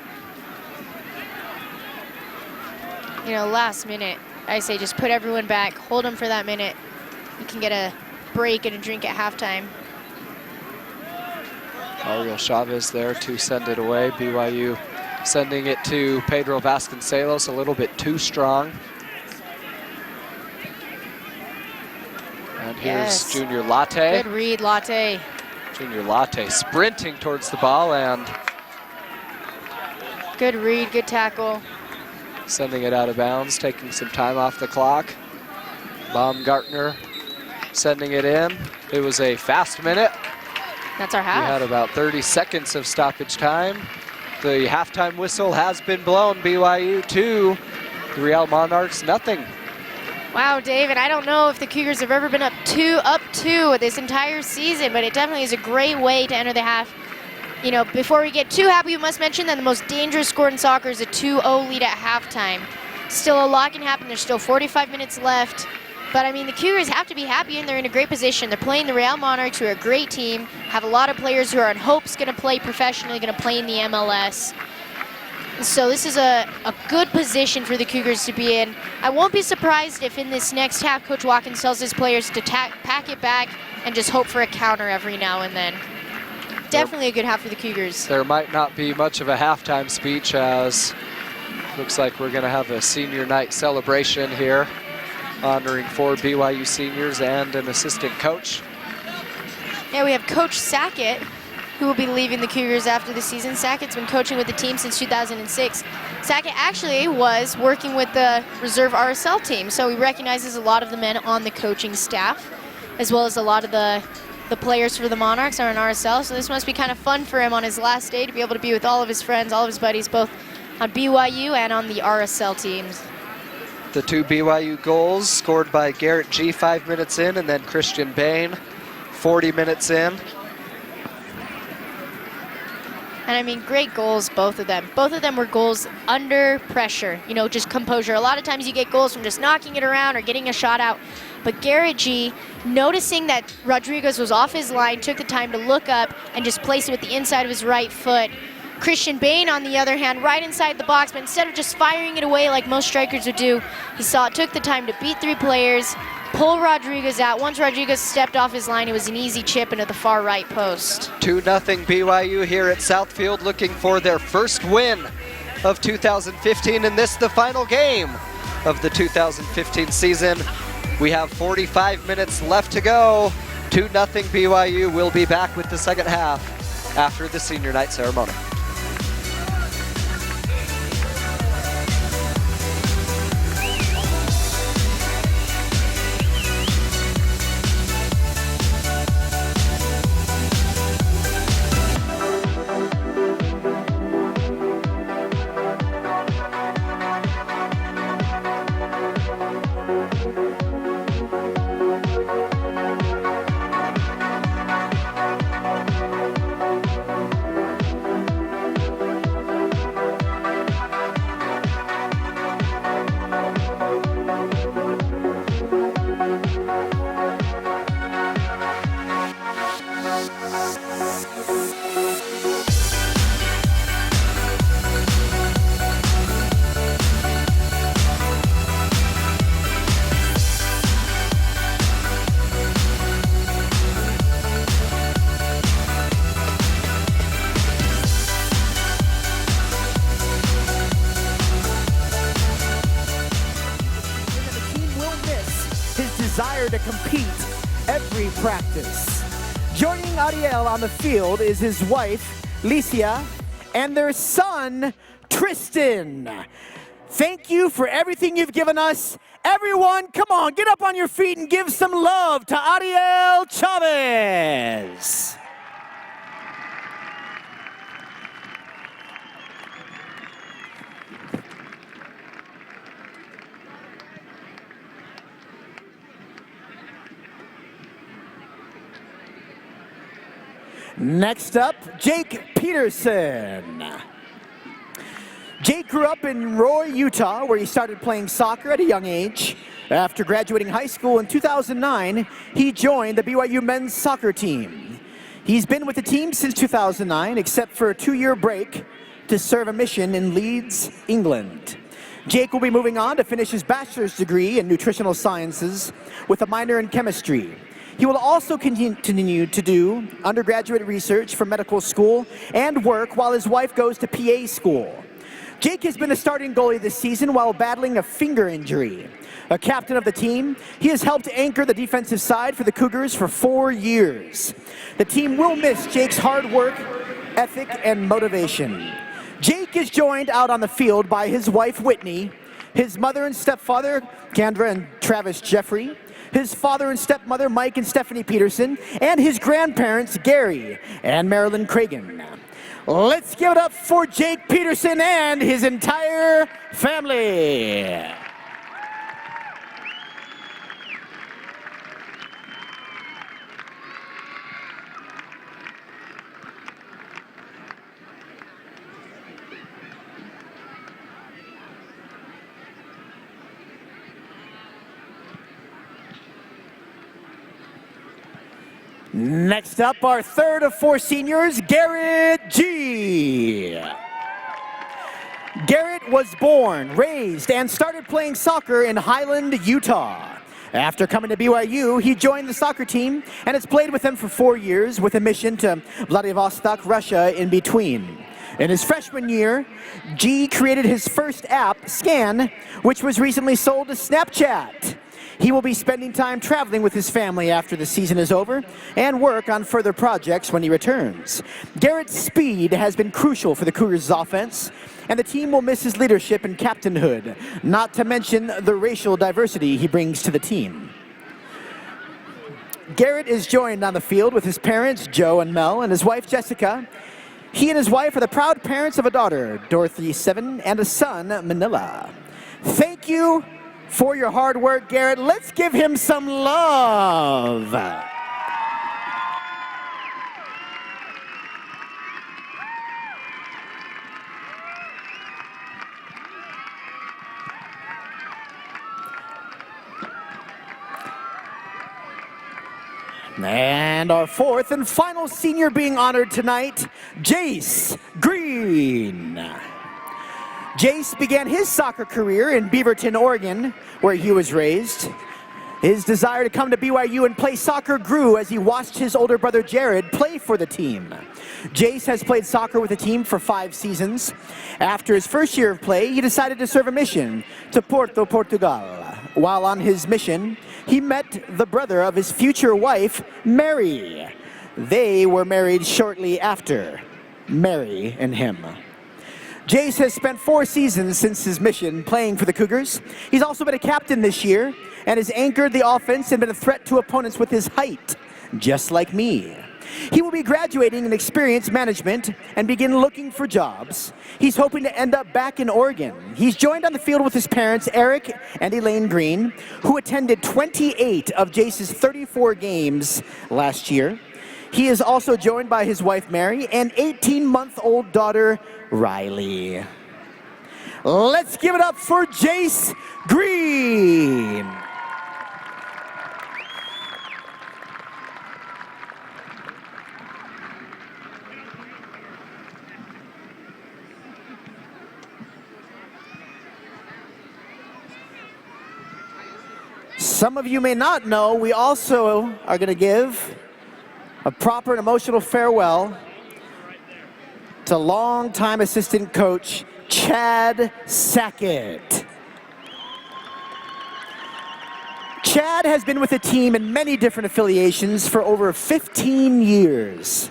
You know, last minute, I say just put everyone back, hold them for that minute. You can get a break and a drink at halftime. Ariel Chavez there to send it away. BYU sending it to Pedro Vasconcelos, a little bit too strong. And here's Junior Latte. Good read, Latte. Junior Latte sprinting towards the ball and good read, good tackle. Sending it out of bounds, taking some time off the clock. Baumgartner sending it in. It was a fast minute. That's our half. We had about 30 seconds of stoppage time. The halftime whistle has been blown. BYU 2, the Real Monarchs nothing. Wow, David, I don't know if the Cougars have ever been up two this entire season, but it definitely is a great way to enter the half. You know, before we get too happy, we must mention that the most dangerous score in soccer is a 2-0 lead at halftime. Still a lot can happen. There's still 45 minutes left. But, I mean, the Cougars have to be happy, and they're in a great position. They're playing the Real Monarchs, who are a great team, have a lot of players who are in hopes going to play professionally, going to play in the MLS. So this is a good position for the Cougars to be in. I won't be surprised if in this next half, Coach Watkins tells his players to pack it back and just hope for a counter every now and then. definitely a good half for the Cougars. There might not be much of a halftime speech, as looks like we're going to have a senior night celebration here, honoring 4 BYU seniors and an assistant coach. Yeah, we have Coach Sackett, who will be leaving the Cougars after the season. Sackett's been coaching with the team since 2006. Sackett actually was working with the reserve RSL team, so he recognizes a lot of the men on the coaching staff, as well as a lot of the players for the Monarchs are in RSL, so this must be kind of fun for him on his last day to be able to be with all of his friends, all of his buddies, both on BYU and on the RSL teams. The 2 BYU goals scored by Garrett G 5 minutes in, and then Christian Bain 40 minutes in. And I mean, great goals, both of them. Both of them were goals under pressure, you know, just composure. A lot of times you get goals from just knocking it around or getting a shot out. But Garrett G, noticing that Rodriguez was off his line, took the time to look up and just place it with the inside of his right foot. Christian Bain, on the other hand, right inside the box, but instead of just firing it away like most strikers would do, took the time to beat 3 players, pull Rodriguez out. Once Rodriguez stepped off his line, it was an easy chip into the far right post. 2-0 BYU here at Southfield, looking for their first win of 2015, and this the final game of the 2015 season. We have 45 minutes left to go. 2-0 BYU. Will be back with the second half after the senior night ceremony. Desire to compete every practice. Joining Ariel on the field is his wife, Licia, and their son, Tristan. Thank you for everything you've given us. Everyone, come on, get up on your feet and give some love to Ariel Chavez. Next up, Jake Peterson. Jake grew up in Roy, Utah, where he started playing soccer at a young age. After graduating high school in 2009, he joined the BYU men's soccer team. He's been with the team since 2009, except for a 2-year break to serve a mission in Leeds, England. Jake will be moving on to finish his bachelor's degree in nutritional sciences with a minor in chemistry. He will also continue to do undergraduate research for medical school and work while his wife goes to PA school. Jake has been a starting goalie this season while battling a finger injury. A captain of the team, he has helped anchor the defensive side for the Cougars for 4 years. The team will miss Jake's hard work, ethic, and motivation. Jake is joined out on the field by his wife, Whitney, his mother and stepfather, Kendra and Travis Jeffrey, his father and stepmother, Mike and Stephanie Peterson, and his grandparents, Gary and Marilyn Cragen. Let's give it up for Jake Peterson and his entire family. Next up, our third of 4 seniors, Garrett G. Garrett was born, raised, and started playing soccer in Highland, Utah. After coming to BYU, he joined the soccer team and has played with them for 4 years with a mission to Vladivostok, Russia in between. In his freshman year, G created his first app, Scan, which was recently sold to Snapchat. He will be spending time traveling with his family after the season is over and work on further projects when he returns. Garrett's speed has been crucial for the Cougars' offense, and the team will miss his leadership and captainhood, not to mention the racial diversity he brings to the team. Garrett is joined on the field with his parents, Joe and Mel, and his wife, Jessica. He and his wife are the proud parents of a daughter, Dorothy, 7, and a son, Manila. Thank you for your hard work, Garrett. Let's give him some love. And our fourth and final senior being honored tonight, Jace Green. Jace began his soccer career in Beaverton, Oregon, where he was raised. His desire to come to BYU and play soccer grew as he watched his older brother Jared play for the team. Jace has played soccer with the team for 5 seasons. After his first year of play, he decided to serve a mission to Porto, Portugal. While on his mission, he met the brother of his future wife, Mary. They were married shortly after, Mary and him. Jace has spent 4 seasons since his mission playing for the Cougars. He's also been a captain this year and has anchored the offense and been a threat to opponents with his height, just like me. He will be graduating in experience management and begin looking for jobs. He's hoping to end up back in Oregon. He's joined on the field with his parents, Eric and Elaine Green, who attended 28 of Jace's 34 games last year. He is also joined by his wife, Mary, and 18-month-old daughter, Riley. Let's give it up for Jace Green. Some of you may not know, we also are going to give a proper and emotional farewell to longtime assistant coach Chad Sackett. Chad has been with the team in many different affiliations for over 15 years.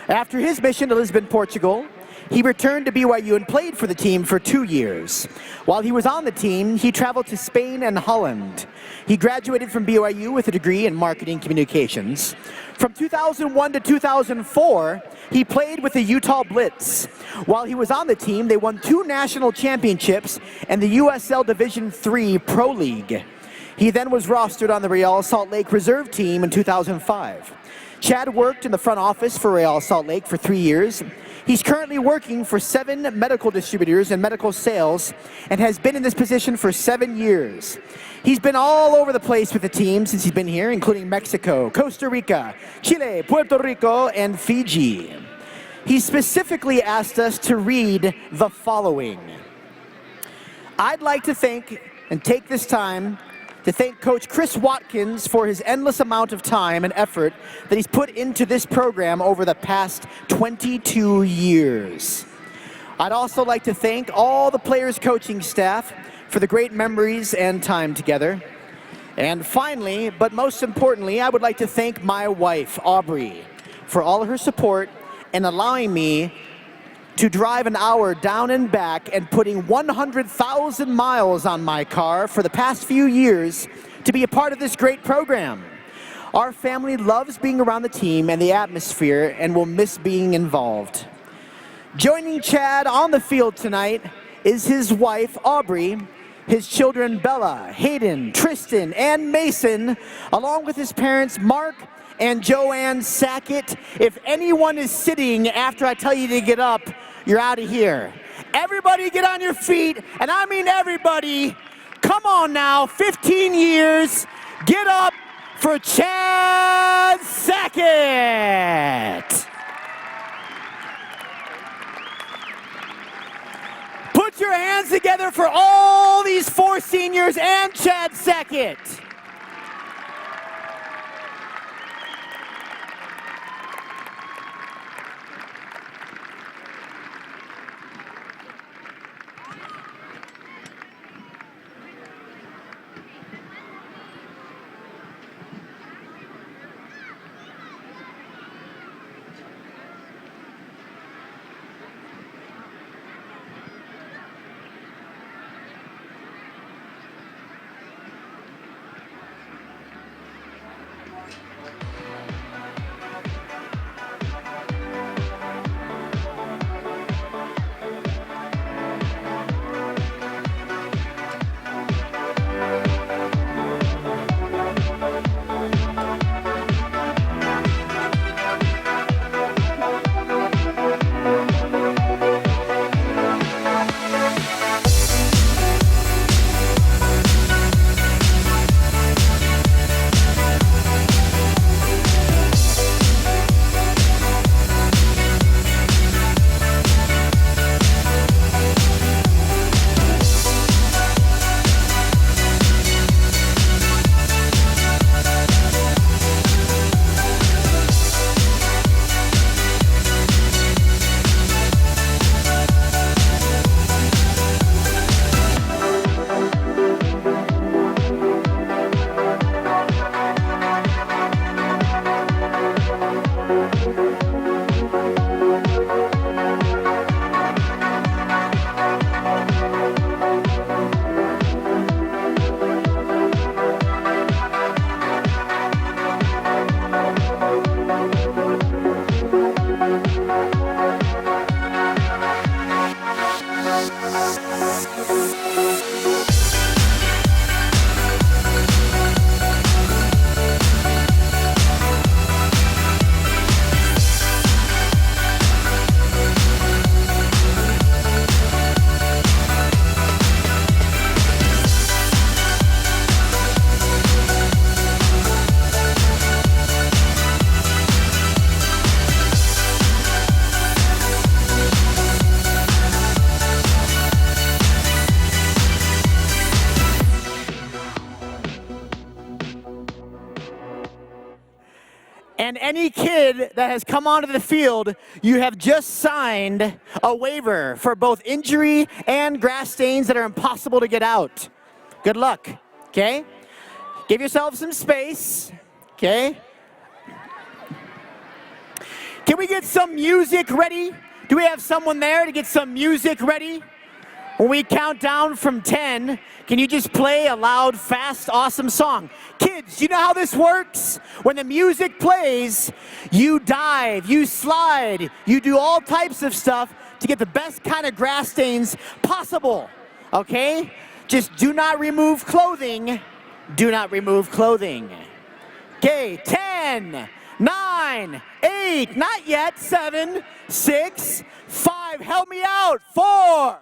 After his mission to Lisbon, Portugal, he returned to BYU and played for the team for 2 years. While he was on the team, he traveled to Spain and Holland. He graduated from BYU with a degree in marketing communications. From 2001 to 2004, he played with the Utah Blitz. While he was on the team, they won 2 national championships and the USL Division III Pro League. He then was rostered on the Real Salt Lake reserve team in 2005. Chad worked in the front office for Real Salt Lake for 3 years. He's currently working for 7 medical distributors and medical sales and has been in this position for 7 years. He's been all over the place with the team since he's been here, including Mexico, Costa Rica, Chile, Puerto Rico, and Fiji. He specifically asked us to read the following. I'd like to thank and take this time to thank Coach Chris Watkins for his endless amount of time and effort that he's put into this program over the past 22 years. I'd also like to thank all the players' coaching staff for the great memories and time together. And finally, but most importantly, I would like to thank my wife, Aubrey, for all of her support and allowing me to drive an hour down and back and putting 100,000 miles on my car for the past few years to be a part of this great program. Our family loves being around the team and the atmosphere and will miss being involved. Joining Chad on the field tonight is his wife, Aubrey, his children, Bella, Hayden, Tristan, and Mason, along with his parents, Mark and Joanne Sackett. If anyone is sitting after I tell you to get up, you're out of here. Everybody get on your feet, and I mean everybody. Come on now, 15 years. Get up for Chad Sackett. Put your hands together for all these 4 seniors and Chad Sackett. And any kid that has come onto the field, you have just signed a waiver for both injury and grass stains that are impossible to get out. Good luck, okay? Give yourself some space, okay? Can we get some music ready? Do we have someone there to get some music ready? When we count down from 10, can you just play a loud, fast, awesome song? Kids, you know how this works? When the music plays, you dive, you slide, you do all types of stuff to get the best kind of grass stains possible, okay? Just do not remove clothing. Do not remove clothing. Okay, 10, 9, 8, not yet, 7, 6, 5, help me out, 4.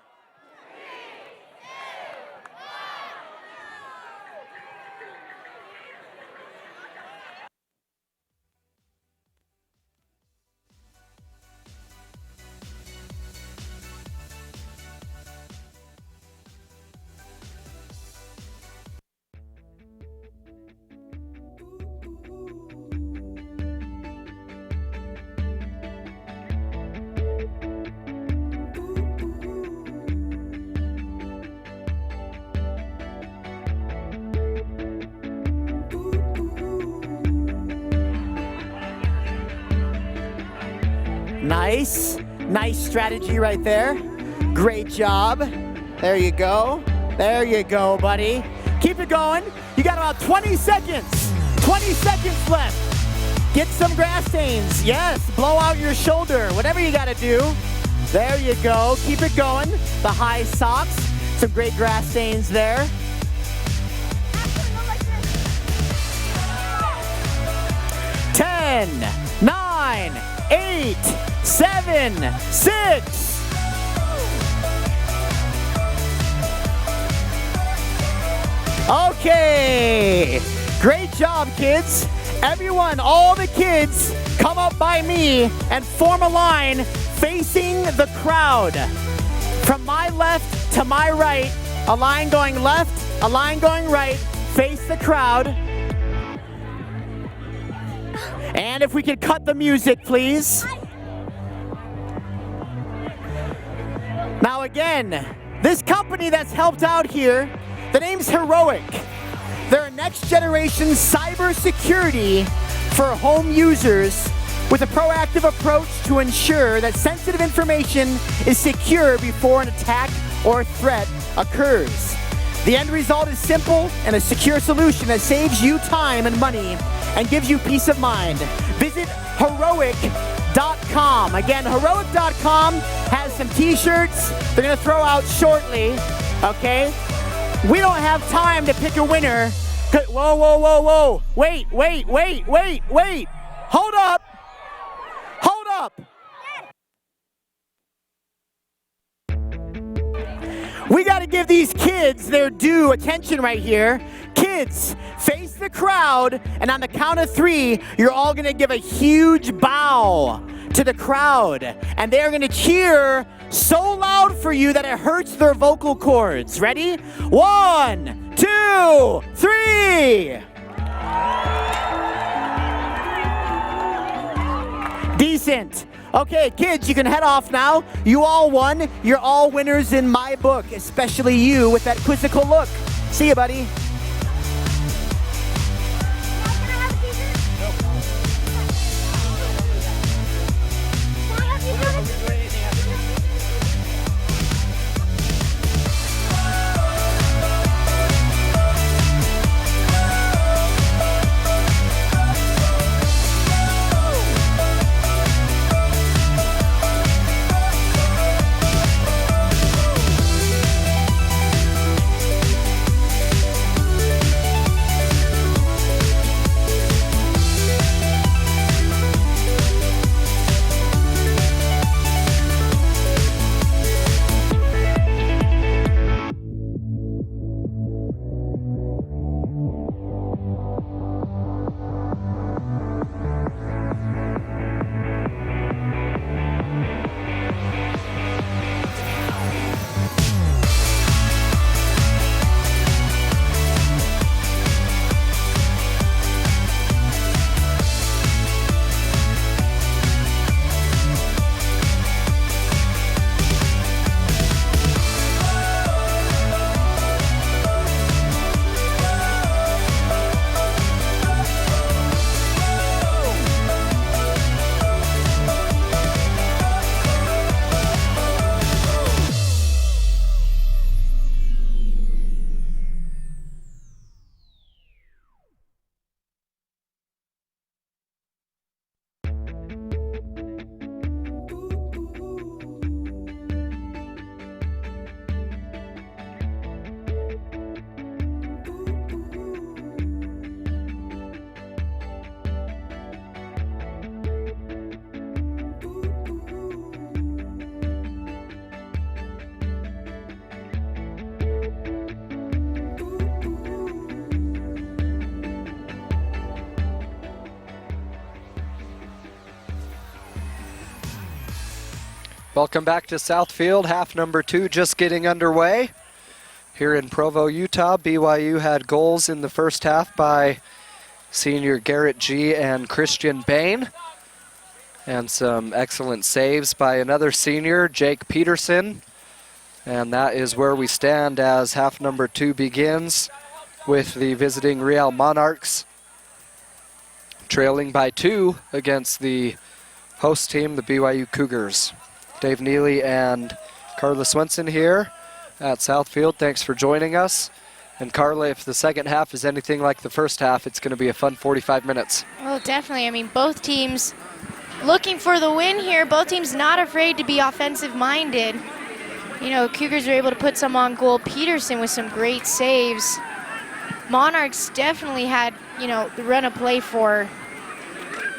Nice strategy right there. Great job. There you go. There you go, buddy. Keep it going. You got about 20 seconds. 20 seconds left. Get some grass stains. Yes, blow out your shoulder. Whatever you got to do. There you go. Keep it going. The high socks. Some great grass stains there. 10, 9, 8, 7, 6. Okay, great job, kids. Everyone, all the kids, come up by me and form a line facing the crowd. From my left to my right, a line going left, a line going right, face the crowd. And if we could cut the music, please. Now again, this company that's helped out here, the name's Heroic. They're a next generation cybersecurity for home users with a proactive approach to ensure that sensitive information is secure before an attack or threat occurs. The end result is simple and a secure solution that saves you time and money and gives you peace of mind. Visit heroic.com. Again, heroic.com has some t-shirts they're gonna throw out shortly, okay? We don't have time to pick a winner. Whoa, whoa, whoa, whoa. Wait. Hold up. We gotta give these kids their due attention right here. Kids, face the crowd, and on the count of 3, you're all gonna give a huge bow to the crowd. And they're gonna cheer so loud for you that it hurts their vocal cords. Ready? 1, 2, 3. Decent. Okay, kids, you can head off now. You all won. You're all winners in my book, especially you with that quizzical look. See you, buddy. Welcome back to Southfield. Half number 2 just getting underway. Here in Provo, Utah, BYU had goals in the first half by senior Garrett G. and Christian Bain. And some excellent saves by another senior, Jake Peterson. And that is where we stand as half number 2 begins with the visiting Real Monarchs trailing by 2 against the host team, the BYU Cougars. Dave Neely and Carla Swenson here at Southfield. Thanks for joining us. And Carla, if the second half is anything like the first half, it's going to be a fun 45 minutes. Well, definitely. I mean, both teams looking for the win here. Both teams not afraid to be offensive-minded. You know, Cougars were able to put some on goal. Peterson with some great saves. Monarchs definitely had, you know, the run of play for,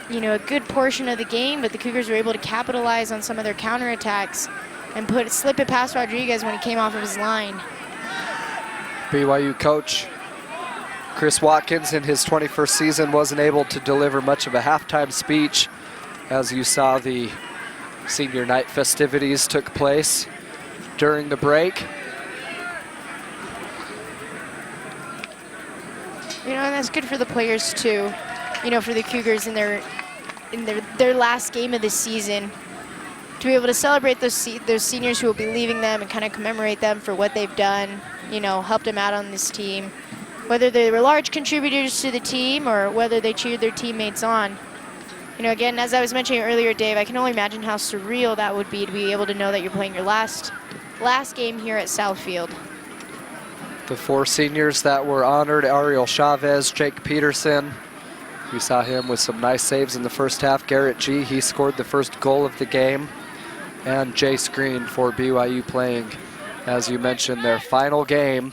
you know, a good portion of the game, but the Cougars were able to capitalize on some of their counterattacks and slip it past Rodriguez when he came off of his line. BYU coach Chris Watkins in his 21st season wasn't able to deliver much of a halftime speech as you saw the senior night festivities took place during the break. You know, and that's good for the players too. You know, for the Cougars in their last game of the season, to be able to celebrate those seniors who will be leaving them and kind of commemorate them for what they've done, you know, helped them out on this team. Whether they were large contributors to the team or whether they cheered their teammates on. You know, again, as I was mentioning earlier, Dave, I can only imagine how surreal that would be to be able to know that you're playing your last game here at Southfield. The 4 seniors that were honored, Ariel Chavez, Jake Peterson. We saw him with some nice saves in the first half. Garrett G., he scored the first goal of the game. And Jay Screen for BYU playing, as you mentioned, their final game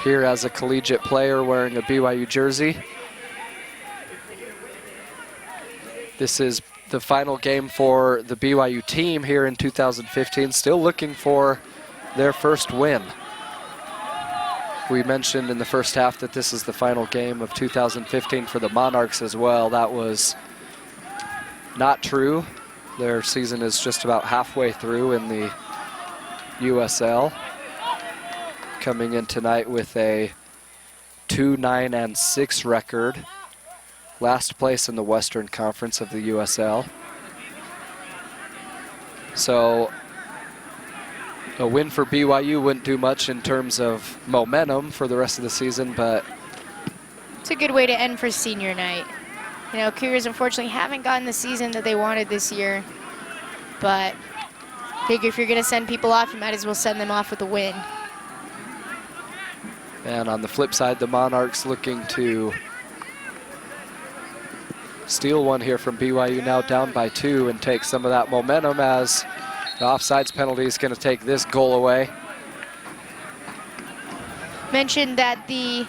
here as a collegiate player wearing a BYU jersey. This is the final game for the BYU team here in 2015, still looking for their first win. We mentioned in the first half that this is the final game of 2015 for the Monarchs as well. That was not true. Their season is just about halfway through in the USL. Coming in tonight with a 2-9-6 record. Last place in the Western Conference of the USL. So a win for BYU wouldn't do much in terms of momentum for the rest of the season, but It's a good way to end for senior night. You know, Cougars unfortunately haven't gotten the season that they wanted this year, but figure if you're going to send people off, you might as well send them off with a win. And on the flip side, the Monarchs looking to steal one here from BYU, now down by 2, and take some of that momentum as the offsides penalty is going to take this goal away. Mentioned that the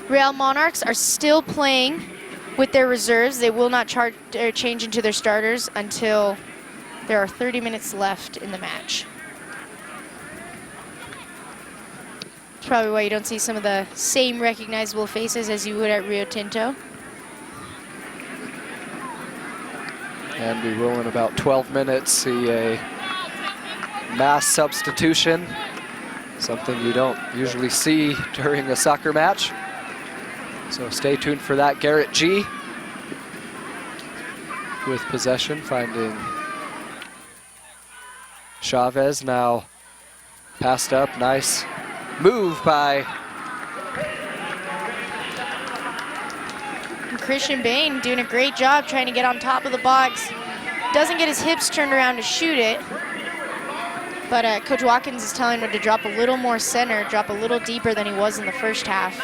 Real Monarchs are still playing with their reserves. They will not change into their starters until there are 30 minutes left in the match. It's probably why you don't see some of the same recognizable faces as you would at Rio Tinto. And we will in about 12 minutes see a mass substitution, something you don't usually see during a soccer match. So stay tuned for that. Garrett G. with possession, finding Chavez, now passed up. Nice move by Christian Bain doing a great job trying to get on top of the box. Doesn't get his hips turned around to shoot it. But Coach Watkins is telling him to drop a little more center, drop a little deeper than he was in the first half.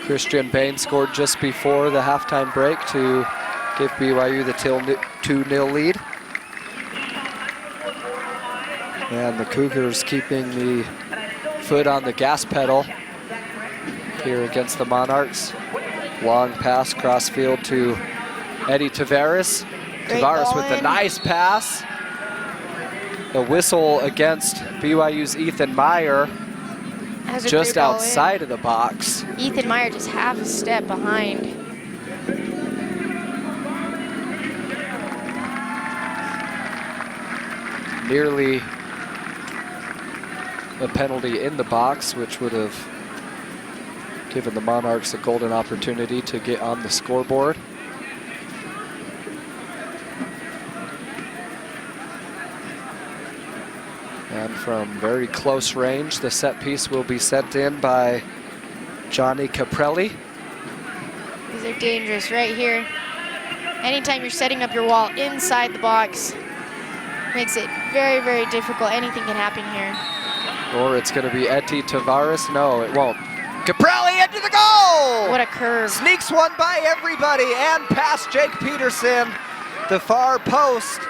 Christian Bain scored just before the halftime break to give BYU the 2-0 lead. And the Cougars keeping the foot on the gas pedal here against the Monarchs. Long pass crossfield to Eddie Tavares. Tavares with a nice pass. The whistle against BYU's Ethan Meyer just outside of the box. Ethan Meyer just half a step behind. nearly a penalty in the box, which would have given the Monarchs a golden opportunity to get on the scoreboard. And from very close range, the set piece will be sent in by Johnny Caprelli. These are dangerous right here. Anytime you're setting up your wall inside the box, makes it very, very difficult. Anything can happen here. Or it's going to be Eti Tavares. No, it won't. Caprelli into the goal! What a curve. Sneaks one by everybody and past Jake Peterson. The far post.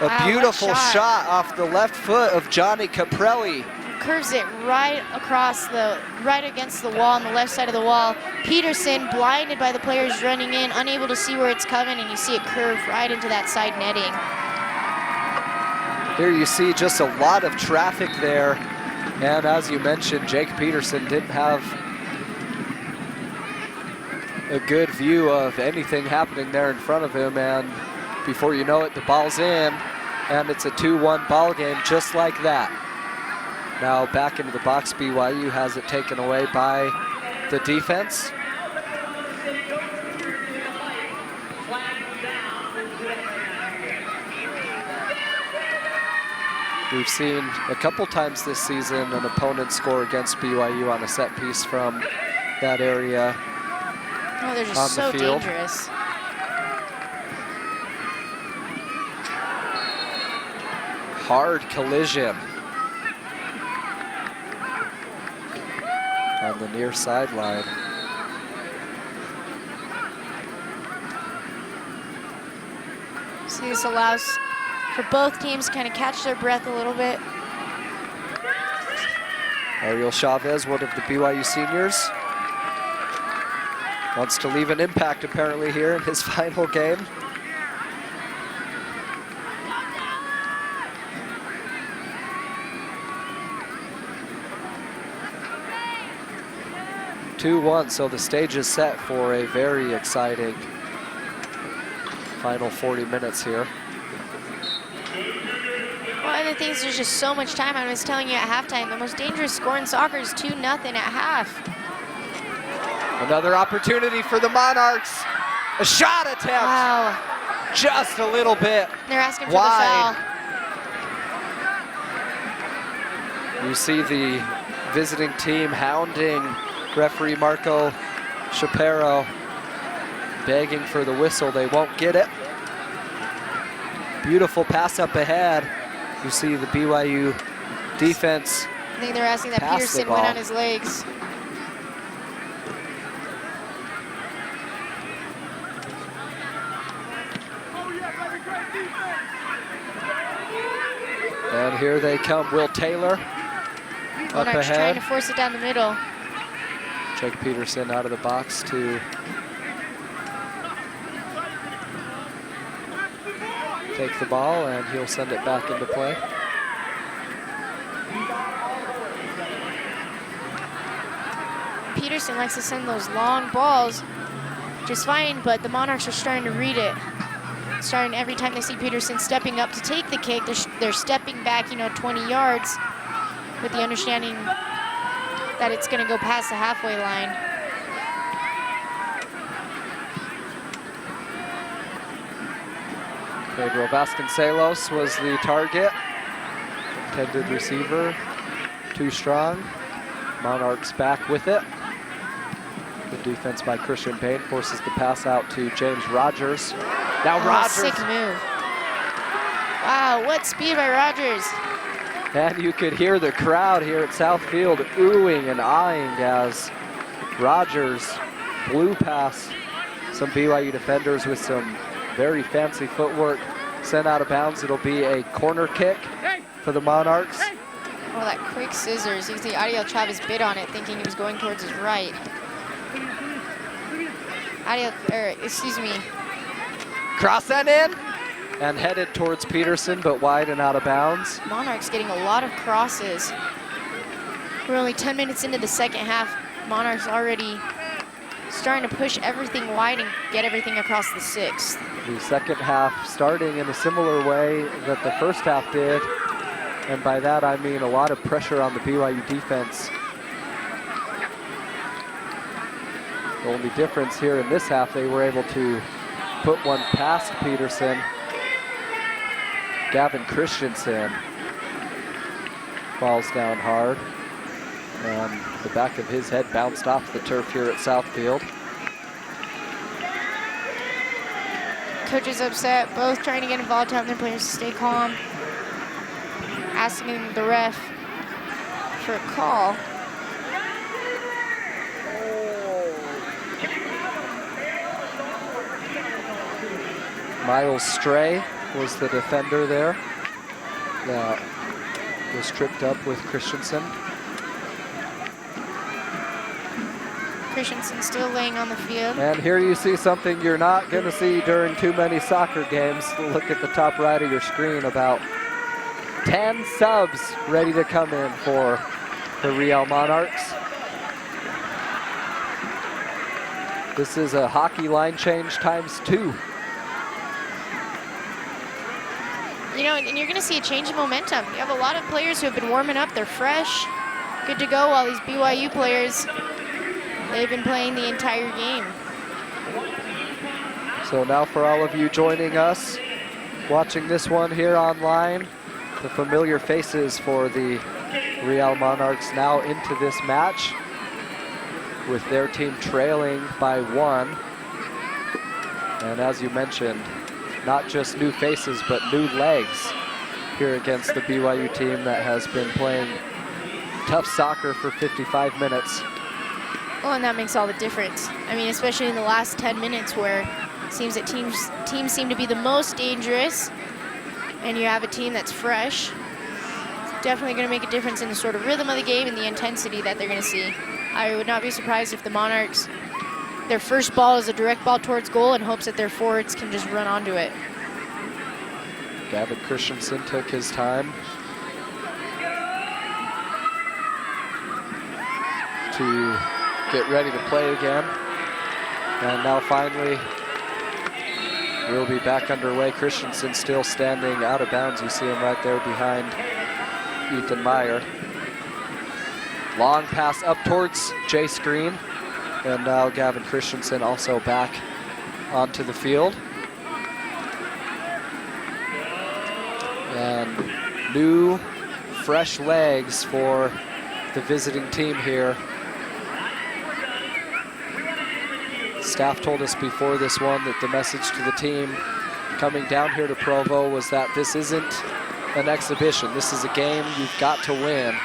A Wow, beautiful what shot off the left foot of Johnny Caprelli. Curves it right against the wall on the left side of the wall. Peterson, blinded by the players running in, unable to see where it's coming, and you see it curve right into that side netting. Here you see just a lot of traffic there. And as you mentioned, Jake Peterson didn't have a good view of anything happening there in front of him. And before you know it, the ball's in, and it's a 2-1 ball game just like that. Now back into the box, BYU has it taken away by the defense. We've seen a couple times this season an opponent score against BYU on a set piece from that area. Oh, they're just on so the field. dangerous. Hard collision on the near sideline. See, this allows for both teams to kind of catch their breath a little bit. Ariel Chavez, one of the BYU seniors, wants to leave an impact apparently here in his final game. So the stage is set for a very exciting final 40 minutes here. One of the things, there's just so much time. I was telling you at halftime, the most dangerous score in soccer is 2-0 at half. Another opportunity for the Monarchs. A shot attempt. Wow. Just a little bit They're asking for wide. the foul. You see the visiting team hounding referee Marco Shapiro, begging for the whistle. They won't get it. Beautiful pass up ahead. You see the BYU defense. I think they're asking that pass the Peterson ball. went on his legs. And here they come. Will Taylor up Monarchs trying ahead. to force it down the middle. Jake Peterson out of the box to take the ball, and he'll send it back into play. Peterson likes to send those long balls just fine, but the Monarchs are starting to read it. Starting every time they see Peterson stepping up to take the kick, they're stepping back, 20 yards with the understanding that it's going to go past the halfway line. Pedro Vasconcelos was the target. Intended receiver, too strong. Monarchs back with it. Good defense by Christian Payne forces the pass out to James Rogers. Now Rogers. Sick move. Wow, what speed by Rogers. And you could hear the crowd here at Southfield oohing and eyeing as Rogers blew past some BYU defenders with some very fancy footwork. Sent out of bounds. It'll be a corner kick for the Monarchs. Oh, that quick scissors. You can see Ariel Chavez bit on it, thinking he was going towards his right. Cross that in and headed towards Peterson, but wide and out of bounds. Monarchs getting a lot of crosses. We're only 10 minutes into the second half. Monarchs already starting to push everything wide and get everything across the 6th. The second half starting in a similar way that the first half did. And by that, I mean a lot of pressure on the BYU defense. The only difference here in this half, they were able to put one past Peterson. Gavin Christensen falls down hard. And the back of his head bounced off the turf here at Southfield. Coach is upset, both trying to get involved, telling their players to stay calm. Asking the ref for a call. Miles Stray was the defender there that was tripped up with Christensen. Christensen still laying on the field. And here you see something you're not going to see during too many soccer games. Look at the top right of your screen, about 10 subs ready to come in for the Real Monarchs. This is a hockey line change times 2. You know, and you're going to see a change in momentum. You have a lot of players who have been warming up. They're fresh, good to go, while these BYU players, they've been playing the entire game. So now for all of you joining us, watching this one here online, the familiar faces for the Real Monarchs now into this match, with their team trailing by 1. And as you mentioned, not just new faces, but new legs here against the BYU team that has been playing tough soccer for 55 minutes. Well, and that makes all the difference. I mean, especially in the last 10 minutes where it seems that teams seem to be the most dangerous, and you have a team that's fresh. It's definitely going to make a difference in the sort of rhythm of the game and the intensity that they're going to see. I would not be surprised if the Monarchs, their first ball is a direct ball towards goal in hopes that their forwards can just run onto it. Gavin Christensen took his time to get ready to play again. And now finally, we'll be back underway. Christensen still standing out of bounds. You see him right there behind Ethan Meyer. Long pass up towards Jace Green. And now Gavin Christensen also back onto the field. And new, fresh legs for the visiting team here. Staff told us before this one that the message to the team coming down here to Provo was that this isn't an exhibition. This is a game you've got to win.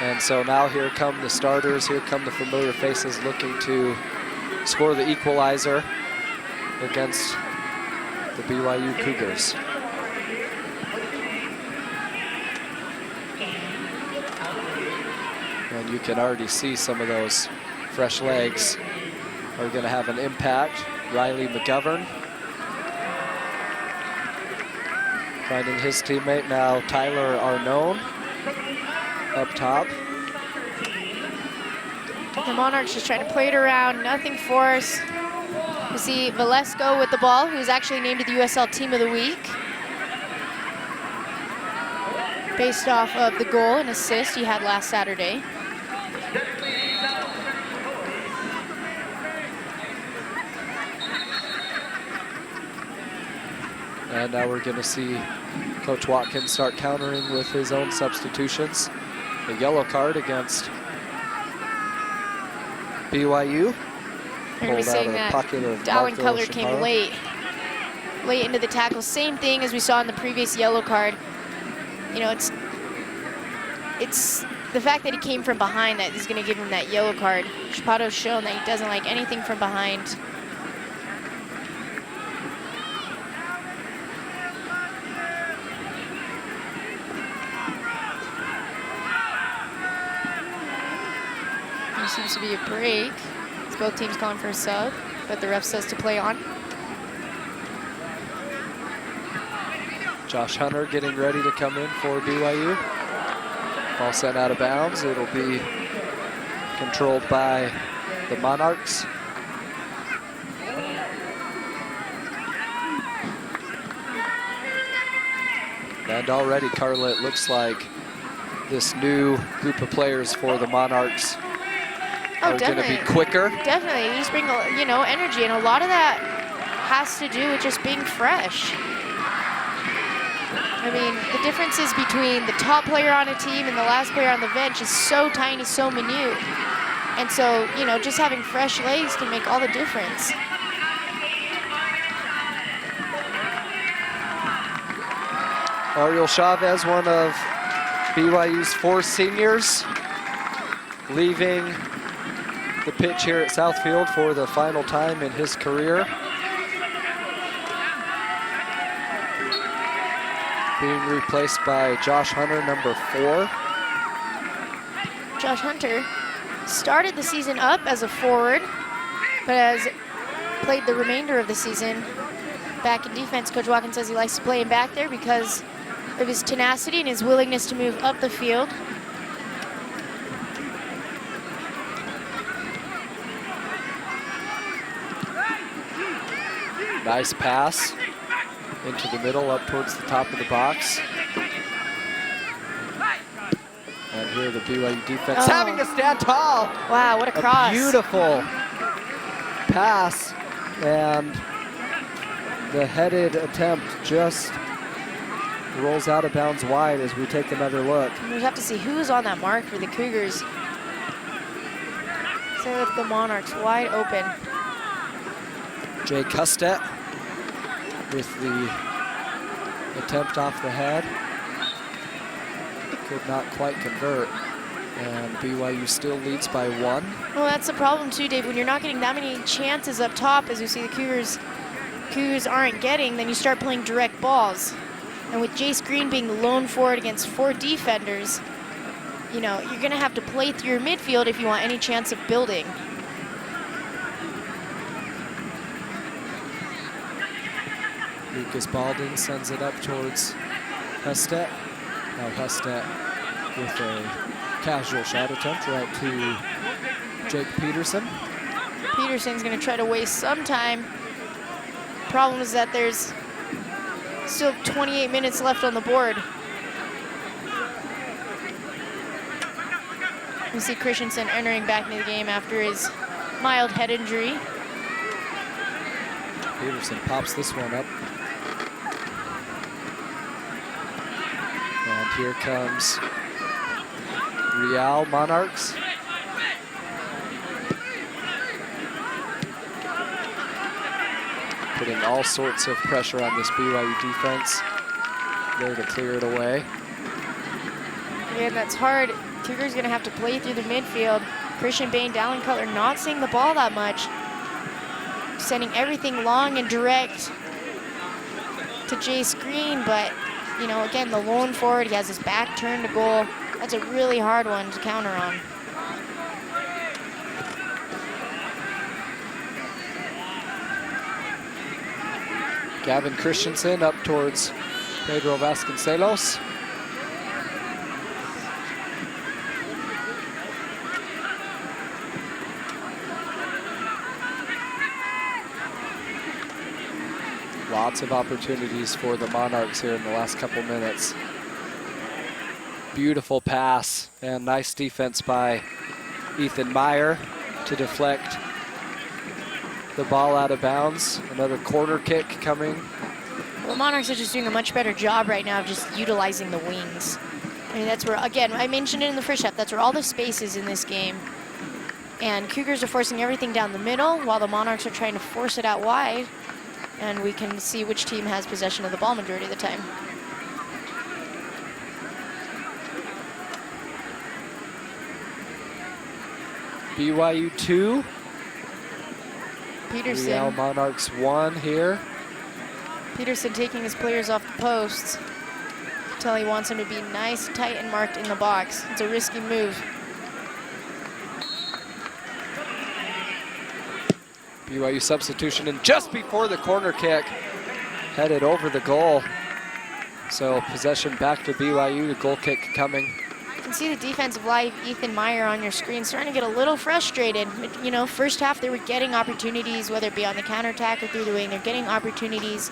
And so now here come the starters, here come the familiar faces looking to score the equalizer against the BYU Cougars. And you can already see some of those fresh legs are going to have an impact. Riley McGovern finding his teammate now, Tyler Arnone up top. The Monarchs just trying to play it around, nothing forced. You see Valesco with the ball, who's actually named to the USL Team of the Week, based off of the goal and assist he had last Saturday. And now we're going to see Coach Watkins start countering with his own substitutions. A yellow card against BYU. You're going to be saying that Darwin Cutler came late into the tackle. Same thing as we saw in the previous yellow card. You know, it's the fact that he came from behind that is going to give him that yellow card. Chapato's shown that he doesn't like anything from behind. There seems to be a break. It's both teams calling for a sub, but the ref says to play on. Josh Hunter getting ready to come in for BYU. Ball sent out of bounds. It'll be controlled by the Monarchs. And already, Carla, it looks like this new group of players for the Monarchs are going to be quicker. Definitely, you just bring, you know, energy, and a lot of that has to do with just being fresh. I mean, the differences between the top player on a team and the last player on the bench is so tiny, so minute. And so, you know, just having fresh legs can make all the difference. Ariel Chavez, one of BYU's 4 seniors, leaving the pitch here at Southfield for the final time in his career. Being replaced by Josh Hunter, number 4. Josh Hunter started the season up as a forward, but has played the remainder of the season back in defense. Coach Watkins says he likes to play him back there because of his tenacity and his willingness to move up the field. Nice pass into the middle, up towards the top of the box. And here the BYU defense having to stand tall. Wow, what a cross. A beautiful pass, and the headed attempt just rolls out of bounds wide as we take another look. We have to see who's on that mark for the Cougars. So with the Monarchs wide open. Jay Custet with the attempt off the head. Could not quite convert, and BYU still leads by 1. Well, that's the problem too, Dave. When you're not getting that many chances up top, as you see the Cougars aren't getting, then you start playing direct balls. And with Jace Green being the lone forward against 4 defenders, you know, you're gonna have to play through your midfield if you want any chance of building. Lucas Balding sends it up towards Hustet. Now Hustet with a casual shot attempt right to Jake Peterson. Peterson's gonna try to waste some time. Problem is that there's still 28 minutes left on the board. We see Christensen entering back into the game after his mild head injury. Peterson pops this one up. And here comes Real Monarchs. Putting all sorts of pressure on this BYU defense. There to clear it away. Again, that's hard. Cougars gonna have to play through the midfield. Christian Bain, Dallin Cutler not seeing the ball that much. Sending everything long and direct to Jace Green, but you know, again, the lone forward, he has his back turned to goal. That's a really hard one to counter on. Gavin Christensen up towards Pedro Vasconcelos. Lots of opportunities for the Monarchs here in the last couple minutes. Beautiful pass and nice defense by Ethan Meyer to deflect the ball out of bounds. Another corner kick coming. Well, the Monarchs are just doing a much better job right now of just utilizing the wings. I mean, that's where, again, I mentioned it in the first half, that's where all the space is in this game. And Cougars are forcing everything down the middle while the Monarchs are trying to force it out wide. And we can see which team has possession of the ball majority of the time. BYU 2. Peterson. Real Monarchs 1 here. Peterson taking his players off the posts until he wants them to be nice, tight, and marked in the box. It's a risky move. BYU substitution, and just before the corner kick, headed over the goal. So possession back to BYU, the goal kick coming You can see the defensive live Ethan Meyer on your screen starting to get a little frustrated. You know, first half they were getting opportunities, whether it be on the counterattack or through the wing. They're getting opportunities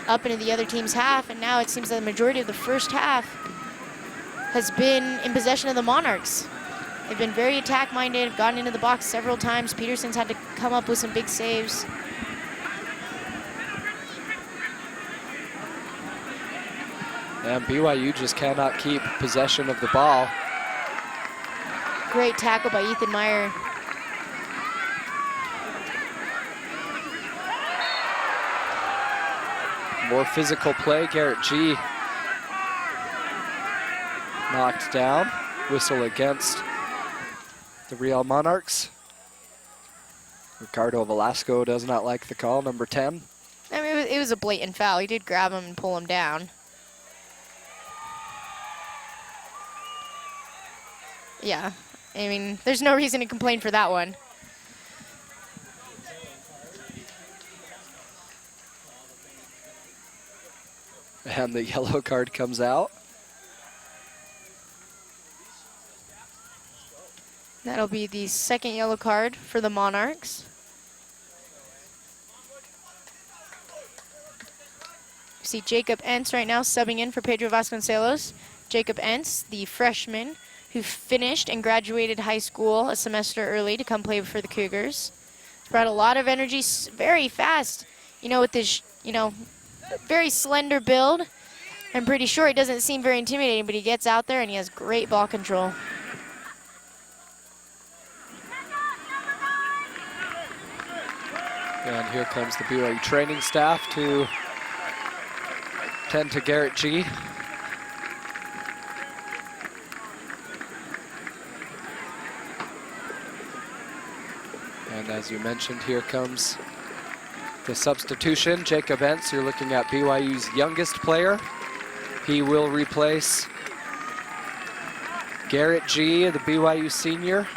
up into the other team's half, and now it seems that the majority of the first half has been in possession of the Monarchs. They've been very attack-minded, gotten into the box several times. Peterson's had to come up with some big saves. And BYU just cannot keep possession of the ball. Great tackle by Ethan Meyer. More physical play. Garrett G. knocked down. Whistle against the Real Monarchs. Ricardo Velasco does not like the call, number 10. I mean, it was a blatant foul. He did grab him and pull him down. Yeah, I mean, there's no reason to complain for that one. And the yellow card comes out. That'll be the second yellow card for the Monarchs. You see Jacob Entz right now subbing in for Pedro Vasconcelos. Jacob Entz, the freshman who finished and graduated high school a semester early to come play for the Cougars. He's brought a lot of energy, very fast, you know, with this, you know, very slender build. I'm pretty sure it doesn't seem very intimidating, but he gets out there and he has great ball control. And here comes the BYU training staff to tend to Garrett G. And as you mentioned, here comes the substitution. Jacob Entz, you're looking at BYU's youngest player. He will replace Garrett G, the BYU senior,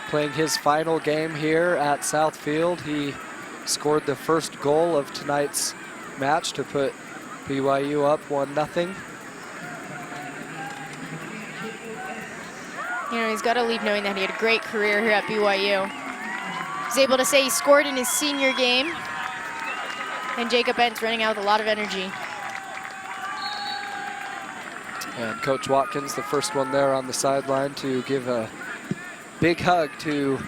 playing his final game here at Southfield. He scored the first goal of tonight's match to put BYU up 1-0. You know, he's got to leave knowing that he had a great career here at BYU. He's able to say he scored in his senior game. And Jacob Entz running out with a lot of energy. And Coach Watkins, the first one there on the sideline to give a big hug to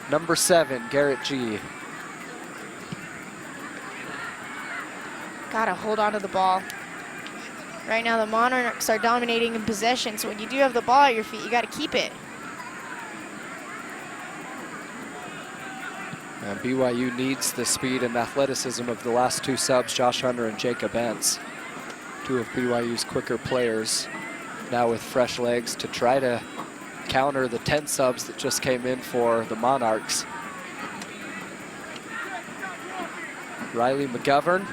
number 7, Garrett G. Gotta hold on to the ball. Right now the Monarchs are dominating in possession, so when you do have the ball at your feet, you gotta keep it. And BYU needs the speed and athleticism of the last two subs, Josh Hunter and Jacob Entz. Two of BYU's quicker players now with fresh legs to try to counter the 10 subs that just came in for the Monarchs. Riley McGovern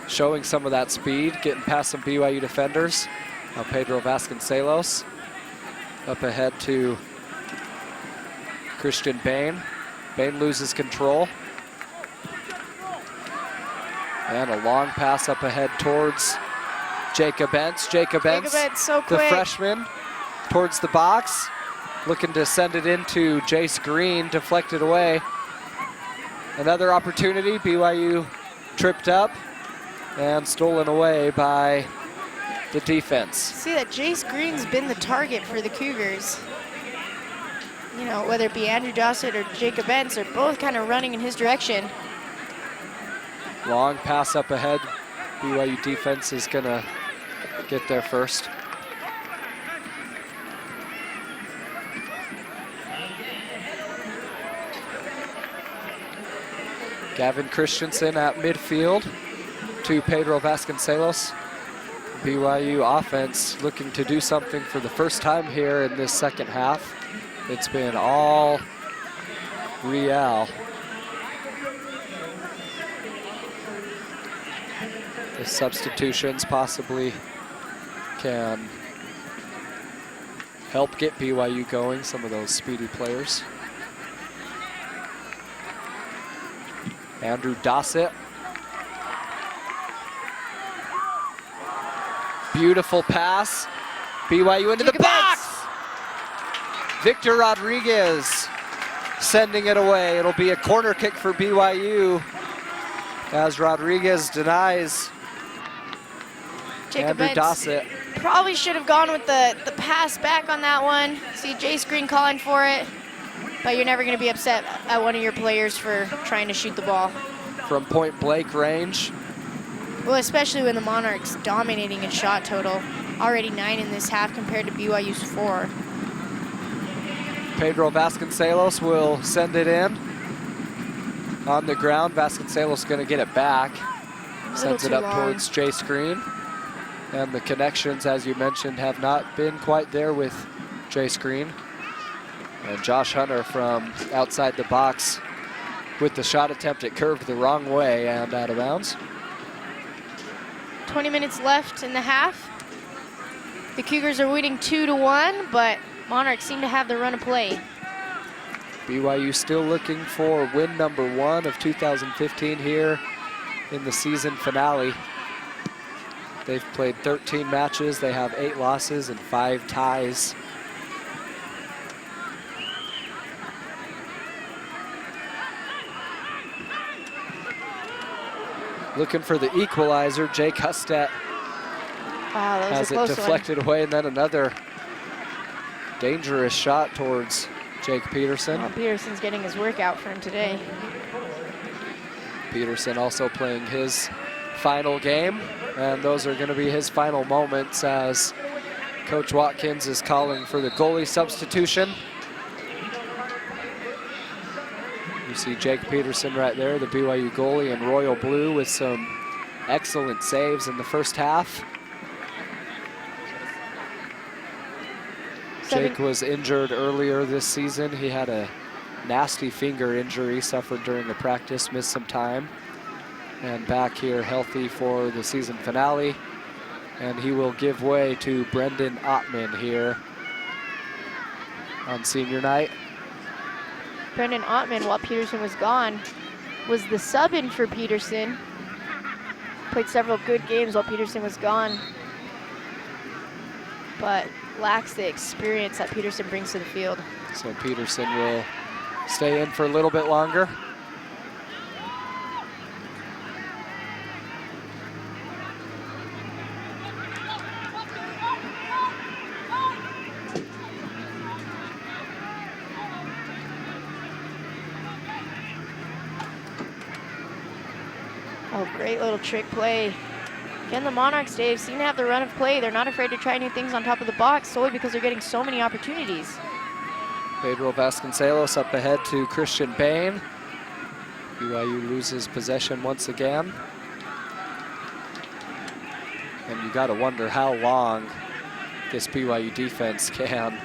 showing some of that speed, getting past some BYU defenders. Now Pedro Vasconcelos up ahead to Christian Bain. Bain loses control. And a long pass up ahead towards Jacob Entz. Jacob Entz, so quick. the freshman, towards the box, looking to send it into Jace Green, deflected away. Another opportunity, BYU tripped up and stolen away by the defense. See that Jace Green's been the target for the Cougars. You know, whether it be Andrew Dossett or Jacob Entz, they're both kind of running in his direction. Long pass up ahead. BYU defense is gonna get there first. Gavin Christensen at midfield to Pedro Vasconcelos. BYU offense looking to do something for the first time here in this second half. It's been all Real. The substitutions possibly can help get BYU going, some of those speedy players. Andrew Dossett Beautiful pass. BYU into the box. Victor Rodriguez sending it away. It'll be a corner kick for BYU as Rodriguez denies Jacob Andrew Benz Dossett. probably should have gone with the pass back on that one. See Jay Screen calling for it, but you're never going to be upset at one of your players for trying to shoot the ball. From point blank range. Well, especially when the Monarchs dominating in shot total. Already 9 in this half compared to BYU's 4. Pedro Vasconcelos will send it in. On the ground, Vasconcelos going to get it back. Sends it up towards Jay Screen. And the connections, as you mentioned, have not been quite there with Jay Screen. And Josh Hunter from outside the box with the shot attempt. It curved the wrong way and out of bounds. 20 minutes left in the half. The Cougars are winning 2-1, but Monarchs seem to have the run of play. BYU still looking for win number 1 of 2015 here in the season finale. They've played 13 matches. They have 8 losses and 5 ties. Looking for the equalizer. Jake Hustet has it deflected away, and then another dangerous shot towards Jake Peterson. Well, Peterson's getting his workout for him today. Peterson also playing his final game, and those are going to be his final moments as Coach Watkins is calling for the goalie substitution. You see Jake Peterson right there, the BYU goalie in royal blue with some excellent saves in the first half. Jake was injured earlier this season. He had a nasty finger injury suffered during the practice, missed some time. And back here healthy for the season finale. And he will give way to Brendan Ottman here on senior night. Brendan Ottman, while Peterson was gone, was the sub-in for Peterson. Played several good games while Peterson was gone, but lacks the experience that Peterson brings to the field. So Peterson will stay in for a little bit longer. Oh, great little trick play. Again, the Monarchs, Dave, seem to have the run of play. They're not afraid to try new things on top of the box solely because they're getting so many opportunities. Pedro Vasconcelos up ahead to Christian Bain. BYU loses possession once again. And you got to wonder how long this BYU defense can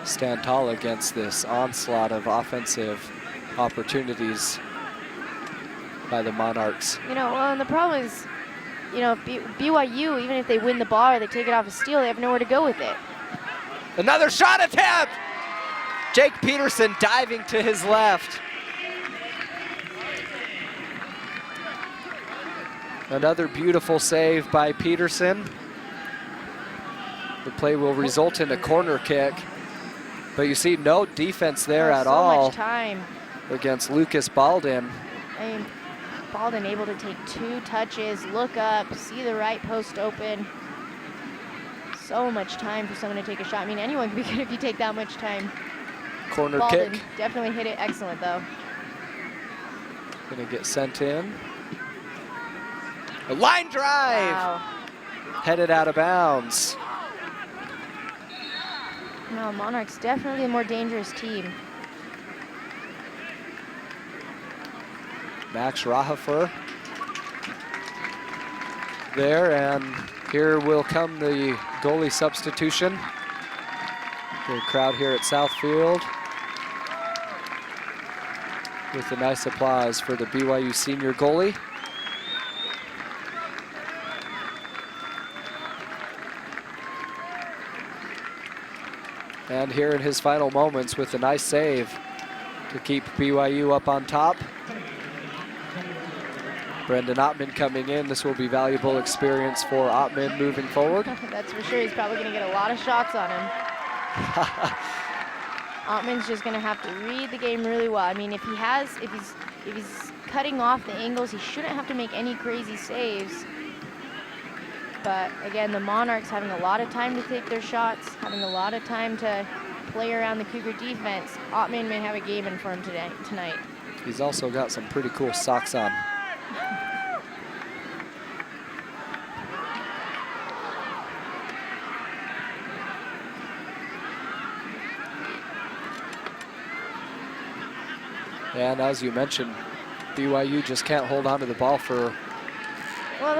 stand tall against this onslaught of offensive opportunities by the Monarchs. You know, well, and the problem is, you know, BYU, even if they win the ball or they take it off a steal, they have nowhere to go with it. Another shot attempt! Jake Peterson diving to his left. Another beautiful save by Peterson. The play will result in a corner kick, but you see no defense there at all. So much time against Lucas Baldin. I mean, Baldin able to take 2 touches, look up, see the right post open. So much time for someone to take a shot. I mean, anyone can be good if you take that much time. Corner Baldin kick. definitely hit it excellent, though. Gonna get sent in. A line drive! Wow. Headed out of bounds. No, Monarchs definitely a more dangerous team. Max Rahafer there, and here will come the goalie substitution. The crowd here at Southfield with a nice applause for the BYU senior goalie. And here in his final moments with a nice save to keep BYU up on top. Brendan Ottman coming in. This will be valuable experience for Ottman moving forward. That's for sure. He's probably going to get a lot of shots on him. Ottman's just going to have to read the game really well. I mean, if he's cutting off the angles, he shouldn't have to make any crazy saves. But again, the Monarchs having a lot of time to take their shots, having a lot of time to play around the Cougar defense. Ottman may have a game in for him tonight. He's also got some pretty cool socks on. And as you mentioned, BYU just can't hold on to the ball for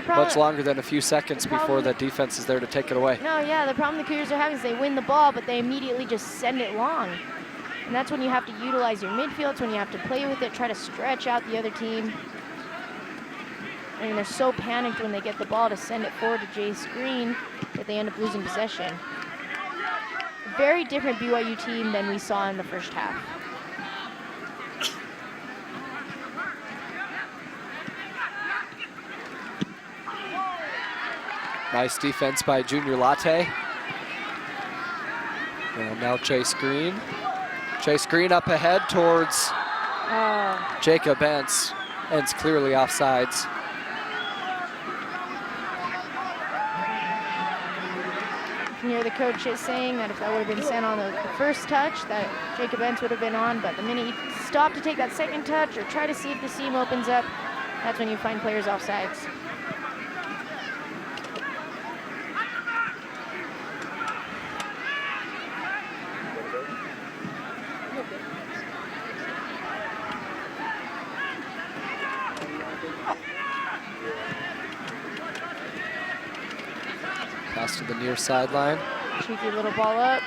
much longer than a few seconds before the defense is there to take it away. No, yeah, the problem the Cougars are having is they win the ball, but they immediately just send it long. And that's when you have to utilize your midfield. It's when you have to play with it, try to stretch out the other team. I mean, they're so panicked when they get the ball to send it forward to Jay Screen that they end up losing possession. Very different BYU team than we saw in the first half. Nice defense by Junior Latte. And now Chase Green. Chase Green up ahead towards Jacob Entz. Entz clearly offsides. You can hear the coach is saying that if that would have been sent on the first touch, that Jacob Entz would have been on. But the minute you stop to take that second touch or try to see if the seam opens up, that's when you find players offsides. Pass to the near sideline. Cheeky little ball up.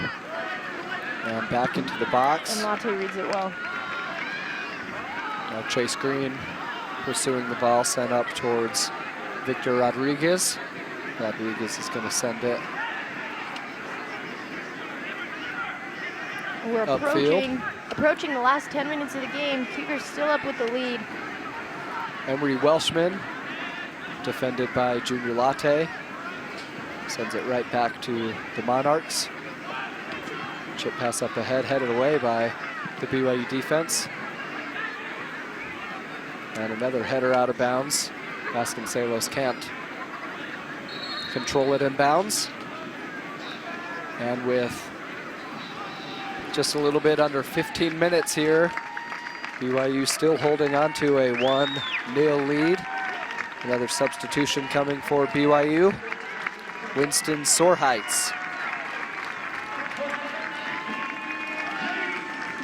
And back into the box. And Latte reads it well. Now Chase Green pursuing the ball, sent up towards Victor Rodriguez. Rodriguez is going to send it We're upfield. approaching the last 10 minutes of the game. Cougars still up with the lead. Emery Welshman, defended by Junior Latte. Sends it right back to the Monarchs. Chip pass up ahead, headed away by the BYU defense. And another header out of bounds. Vasconcelos can't control it in bounds. And with just a little bit under 15 minutes here, BYU still holding on to a 1-0 lead. Another substitution coming for BYU. Winston Sorheights.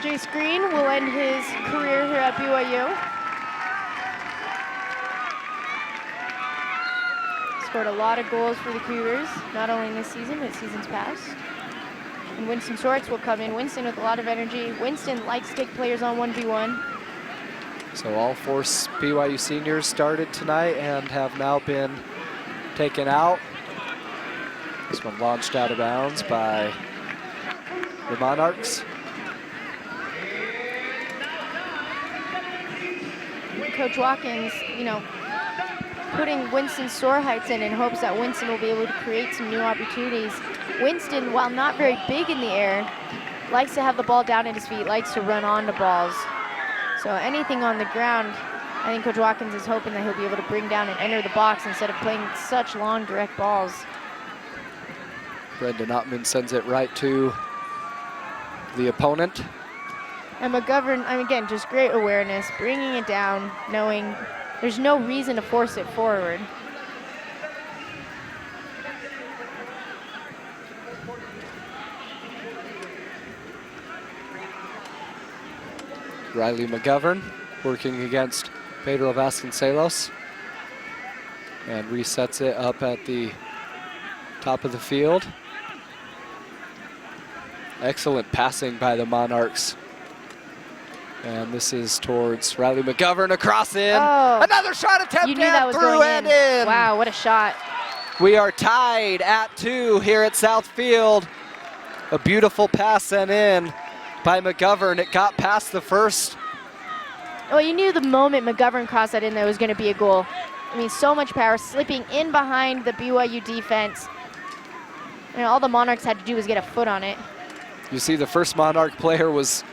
Jace Green will end his career here at BYU. Scored a lot of goals for the Cougars, not only in this season, but seasons past. And Winston Sorheights will come in. Winston with a lot of energy. Winston likes to take players on 1v1. So all 4 BYU seniors started tonight and have now been taken out. This one launched out of bounds by the Monarchs. Coach Watkins, putting Winston Sorheights in hopes that Winston will be able to create some new opportunities. Winston, while not very big in the air, likes to have the ball down at his feet, likes to run onto balls. So anything on the ground, I think Coach Watkins is hoping that he'll be able to bring down and enter the box instead of playing such long direct balls. Brendan Ottman sends it right to the opponent. And McGovern, again, just great awareness, bringing it down, knowing there's no reason to force it forward. Riley McGovern working against Pedro Vasconcelos. And resets it up at the top of the field. Excellent passing by the Monarchs. And this is towards Riley McGovern, across in. Oh, another shot attempt, you knew that was through going and in. Wow, what a shot. We are tied at 2 here at Southfield. A beautiful pass sent in by McGovern. It got past the first Well, you knew the moment McGovern crossed that in there was going to be a goal. I mean, so much power, slipping in behind the BYU defense. And all the Monarchs had to do was get a foot on it. You see the first Monarch player was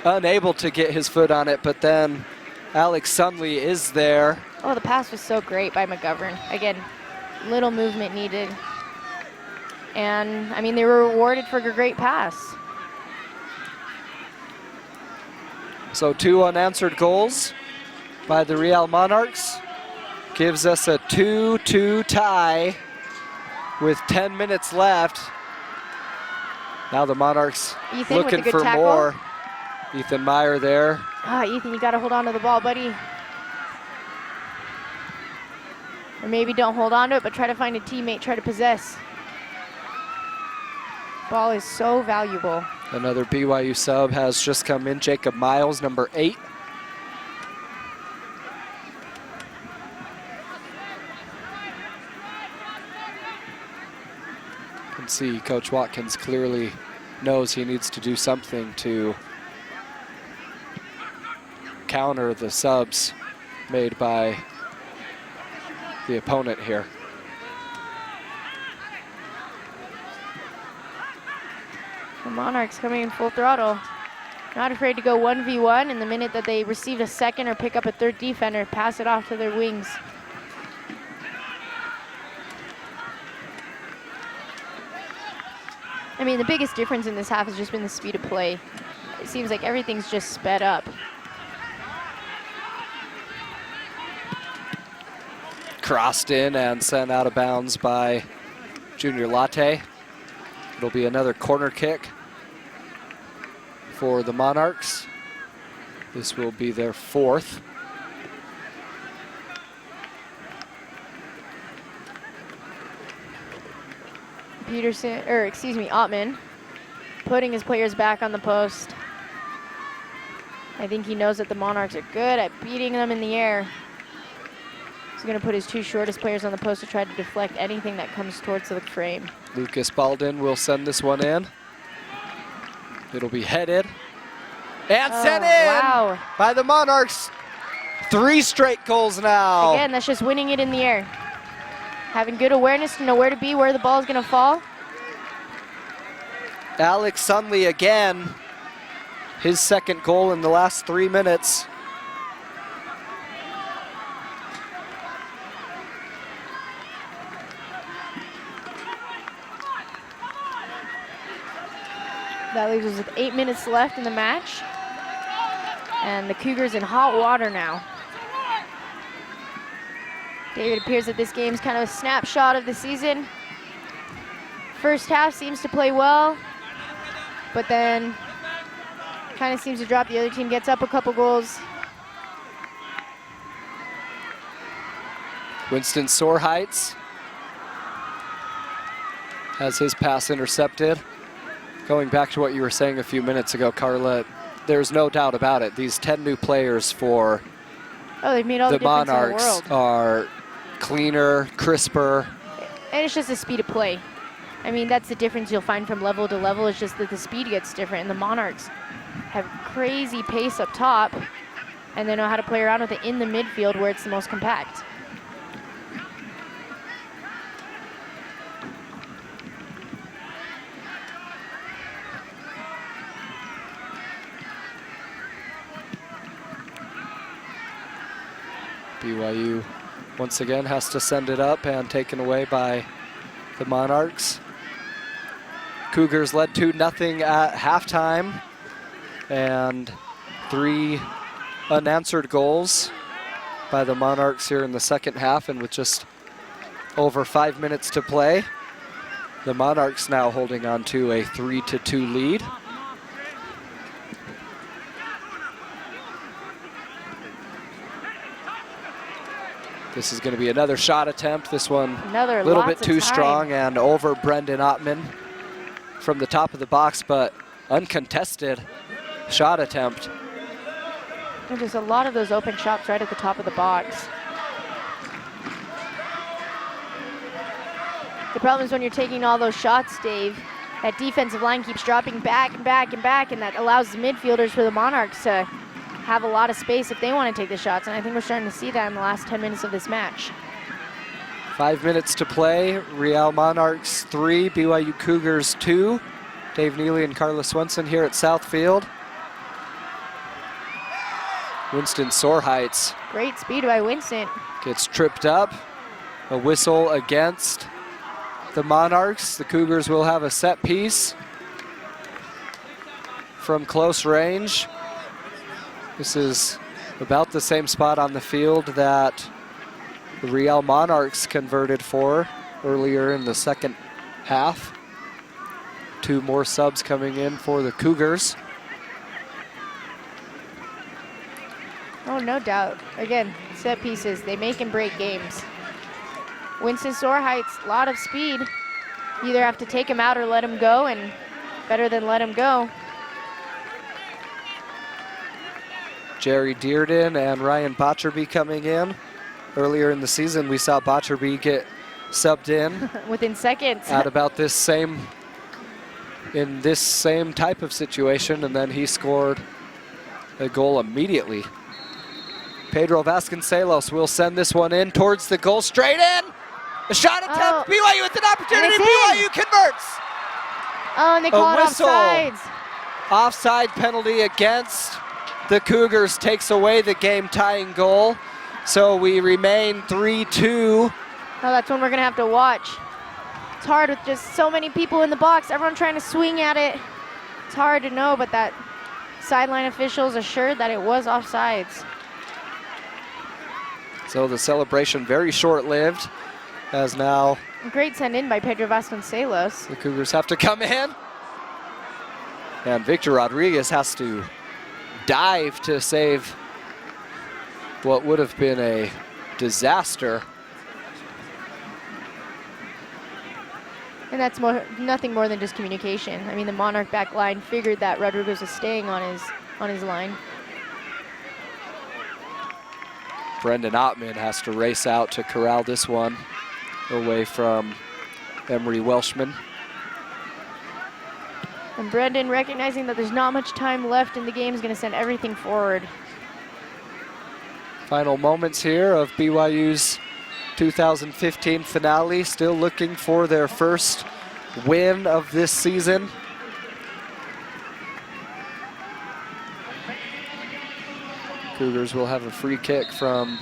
unable to get his foot on it, but then Alex Sunley is there. Oh, the pass was so great by McGovern. Again, little movement needed. And, I mean, they were rewarded for a great pass. So 2 unanswered goals by the Real Monarchs. Gives us a 2-2 tie with 10 minutes left. Now the Monarchs Ethan looking with a good for tackle. more. Ethan Meyer there. Ah, Ethan, you got to hold on to the ball, buddy. Or maybe don't hold on to it, but try to find a teammate, try to possess. Ball is so valuable. Another BYU sub has just come in, Jacob Miles, number 8. You can see Coach Watkins clearly knows he needs to do something to counter the subs made by the opponent here. The Monarchs coming in full throttle. Not afraid to go 1v1, and the minute that they receive a second or pick up a third defender, pass it off to their wings. I mean, the biggest difference in this half has just been the speed of play. It seems like everything's just sped up. Crossed in and sent out of bounds by Junior Latte. It'll be another corner kick for the Monarchs. This will be their 4th. Ottman, putting his players back on the post. I think he knows that the Monarchs are good at beating them in the air. He's going to put his 2 shortest players on the post to try to deflect anything that comes towards the frame. Lucas Baldwin will send this one in. It'll be headed and sent in by the Monarchs. 3 straight goals now. Again, that's just winning it in the air. Having good awareness to know where to be, where the ball is going to fall. Alex Sunley again. His 2nd goal in the last 3 minutes. That leaves us with 8 minutes left in the match. And the Cougars in hot water now. David, appears that this game's kind of a snapshot of the season. First half seems to play well, but then kind of seems to drop. The other team gets up a couple goals. Winston Sorheights has his pass intercepted. Going back to what you were saying a few minutes ago, Carla, there's no doubt about it. These 10 new players for they've made all the difference in the Monarchs world. are cleaner, crisper. And it's just the speed of play. I mean, that's the difference you'll find from level to level. It's just that the speed gets different. And the Monarchs have crazy pace up top, and they know how to play around with it in the midfield where it's the most compact. BYU once again has to send it up and taken away by the Monarchs. Cougars led 2-0 at halftime, and 3 unanswered goals by the Monarchs here in the second half, and with just over 5 minutes to play, the Monarchs now holding on to a 3-2 lead. This is going to be another shot attempt. This one a little bit too strong and over Brendan Ottman from the top of the box, but uncontested shot attempt. And there's a lot of those open shots right at the top of the box. The problem is when you're taking all those shots, Dave, that defensive line keeps dropping back and back and back, and that allows the midfielders for the Monarchs to have a lot of space if they want to take the shots, and I think we're starting to see that in the last 10 minutes of this match. 5 minutes to play. Real Monarchs 3, BYU Cougars 2. Dave Neely and Carla Swenson here at Southfield. Winston Sorheights Great speed by Winston. gets tripped up. A whistle against the Monarchs. The Cougars will have a set piece from close range. This is about the same spot on the field that the Real Monarchs converted for earlier in the second half. 2 more subs coming in for the Cougars. Oh, no doubt. Again, set pieces, they make and break games. Winston Sorheights, a lot of speed. You either have to take him out or let him go, and better than let him go. Jerry Dearden and Ryan Botcherby coming in. Earlier in the season, we saw Botcherby get subbed in Within seconds. at about this same type of situation, and then he scored a goal immediately. Pedro Vasconcelos will send this one in towards the goal, straight in. A shot attempt, BYU with an opportunity, BYU converts. Oh, and they call it whistle. offsides. Offside penalty against the Cougars takes away the game-tying goal. So we remain 3-2. Oh, that's one we're gonna have to watch. It's hard with just so many people in the box, everyone trying to swing at it. It's hard to know, but that sideline officials assured that it was offsides. So the celebration very short-lived, as now Great send in by Pedro Vasconcelos. the Cougars have to come in. And Victor Rodriguez has to dive to save what would have been a disaster. And that's nothing more than just communication. I mean, the Monarch back line figured that Rodriguez was staying on his line. Brendan Ottman has to race out to corral this one away from Emery Welshman. And Brendan, recognizing that there's not much time left in the game, is going to send everything forward. Final moments here of BYU's 2015 finale, still looking for their first win of this season. Cougars will have a free kick from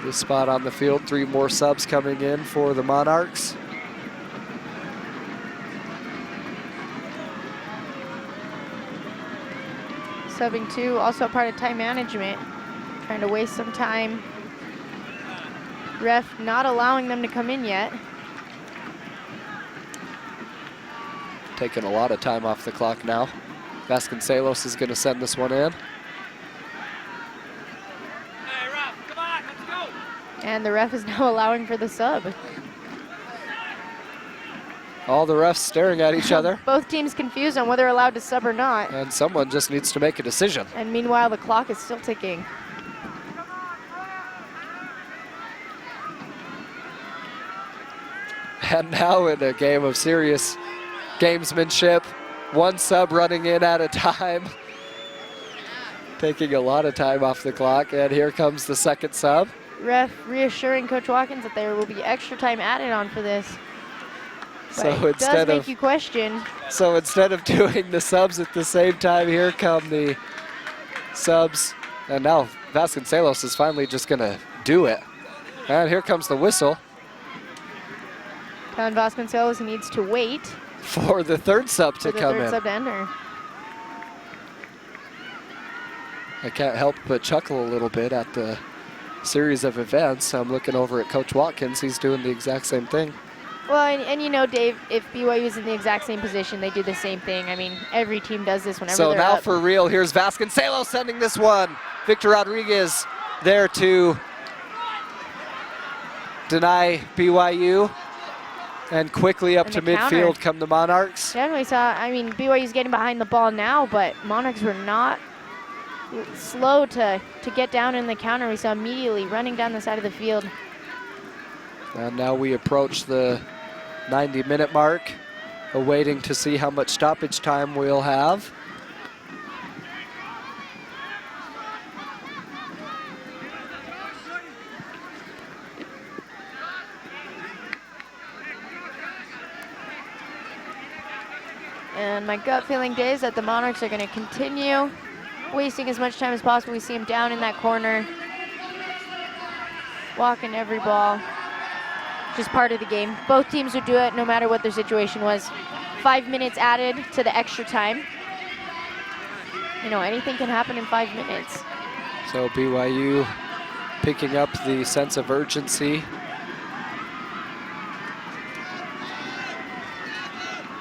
this spot on the field. 3 more subs coming in for the Monarchs. Subbing 2, also a part of time management. Trying to waste some time. Ref not allowing them to come in yet. Taking a lot of time off the clock now. Vasconcelos is going to send this one in. And the ref is now allowing for the sub. All the refs staring at each other. Both teams confused on whether allowed to sub or not. And someone just needs to make a decision. And meanwhile, the clock is still ticking. And now in a game of serious gamesmanship, 1 sub running in at a time. Taking a lot of time off the clock, and here comes the second sub. Ref reassuring Coach Watkins that there will be extra time added on for this. But So it does make you question. So instead of doing the subs at the same time, here come the subs. And now Vasconcelos is finally just gonna do it. And here comes the whistle Telling Vasconcelos he needs to wait for the third sub to for the come third in. sub to enter. I can't help but chuckle a little bit at the series of events. I'm looking over at Coach Watkins. He's doing the exact same thing. Well, and you know, Dave, if BYU is in the exact same position, they do the same thing. I mean, every team does this whenever So they're now up. for real, here's Vasconcelos sending this one. Victor Rodriguez there to deny BYU. And quickly up And to the counter. midfield come the Monarchs. Yeah, we saw, I mean, BYU's getting behind the ball now, but Monarchs were not slow to get down in the counter. We saw immediately running down the side of the field. And now we approach the 90-minute mark. awaiting to see how much stoppage time we'll have. And my gut feeling is that the Monarchs are going to continue wasting as much time as possible. We see them down in that corner, walking every ball. Just part of the game. Both teams would do it no matter what their situation was. 5 minutes added to the extra time. You know, anything can happen in 5 minutes. So BYU picking up the sense of urgency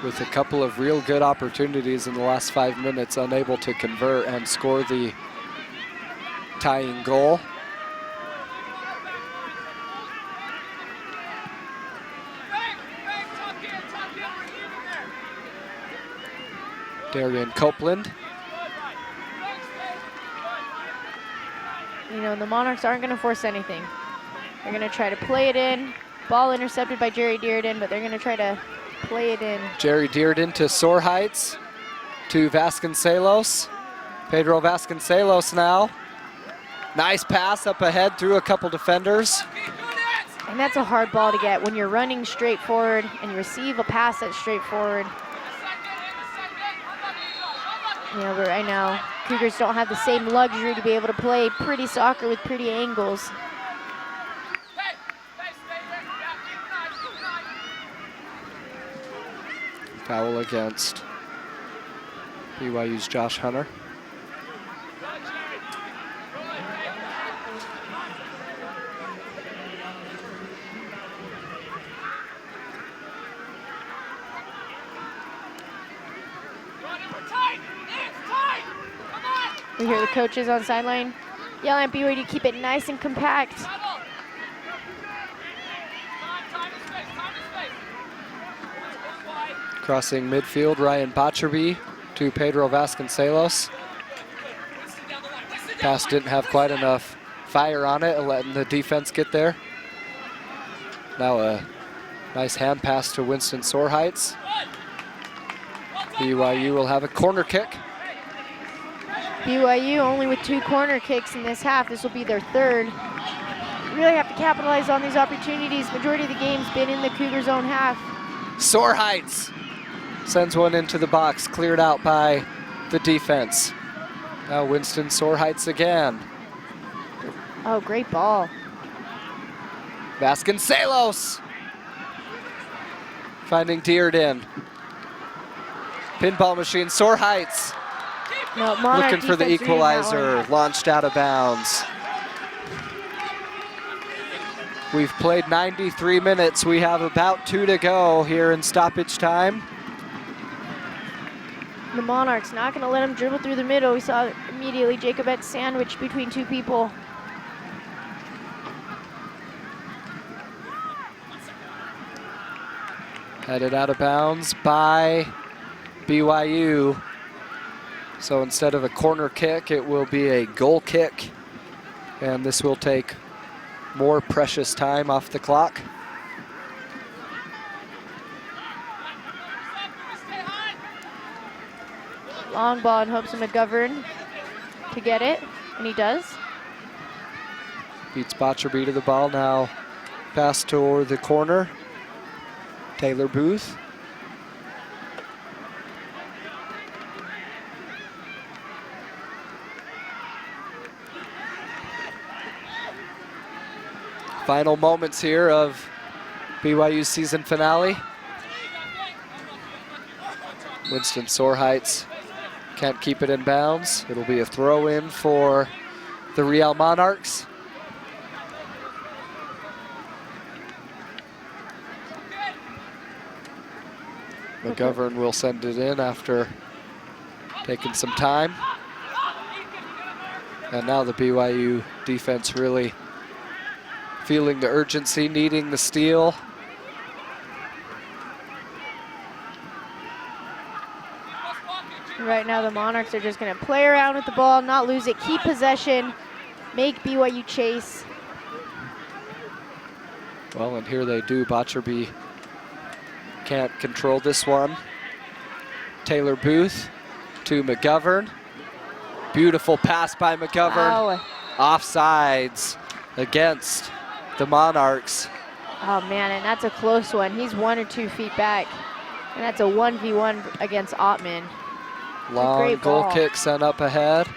with a couple of real good opportunities in the last 5 minutes, unable to convert and score the tying goal. Darian Copeland. You know, the Monarchs aren't going to force anything. They're going to try to play it in. Ball intercepted by Jerry Dearden, but they're going to try to play it in. Jerry Dearden to Soar Heights, to Vasconcelos. Pedro Vasconcelos now. Nice pass up ahead through a couple defenders. And that's a hard ball to get when you're running straight forward and you receive a pass that's straight forward. You know, but right now, Cougars don't have the same luxury to be able to play pretty soccer with pretty angles. Foul against BYU's Josh Hunter. We hear the coaches on sideline yelling at BYU to keep it nice and compact. Crossing midfield, Ryan Botcherby to Pedro Vasconcelos. Pass didn't have quite enough fire on it, letting the defense get there. Now a nice hand pass to Winston Soar Heights. BYU will have a corner kick. BYU only with 2 corner kicks in this half. This will be their 3rd. You really have to capitalize on these opportunities. Majority of the game's been in the Cougars' own half. Soar Heights sends one into the box, cleared out by the defense. Now Winston Soar Heights again. Oh, great ball. Vasconcelos finding Dearden. Pinball machine, Soar Heights. No, Monarch looking for the defense reading that equalizer, one. launched out of bounds. We've played 93 minutes. We have about 2 to go here in stoppage time. The Monarchs not going to let him dribble through the middle. We saw immediately Jacobette sandwiched between 2 people. Headed out of bounds by BYU. So instead of a corner kick, it will be a goal kick. And this will take more precious time off the clock. Long ball in hopes of McGovern to get it, and he does. Beats Botcherby to the ball, now pass toward the corner. Taylor Booth. Final moments here of BYU's season finale. Winston Soar Heights can't keep it in bounds. It'll be a throw in for the Real Monarchs. McGovern will send it in after taking some time. And now the BYU defense really feeling the urgency, needing the steal. Right now the Monarchs are just going to play around with the ball, not lose it, keep possession, make BYU chase. Well, and here they do. Botcherby can't control this one. Taylor Booth to McGovern. Beautiful pass by McGovern. Wow. Offsides against the Monarchs. Oh man, and that's a close one. He's 1 or 2 feet back. And that's a 1v1 against Ottman. Long goal kick sent up ahead.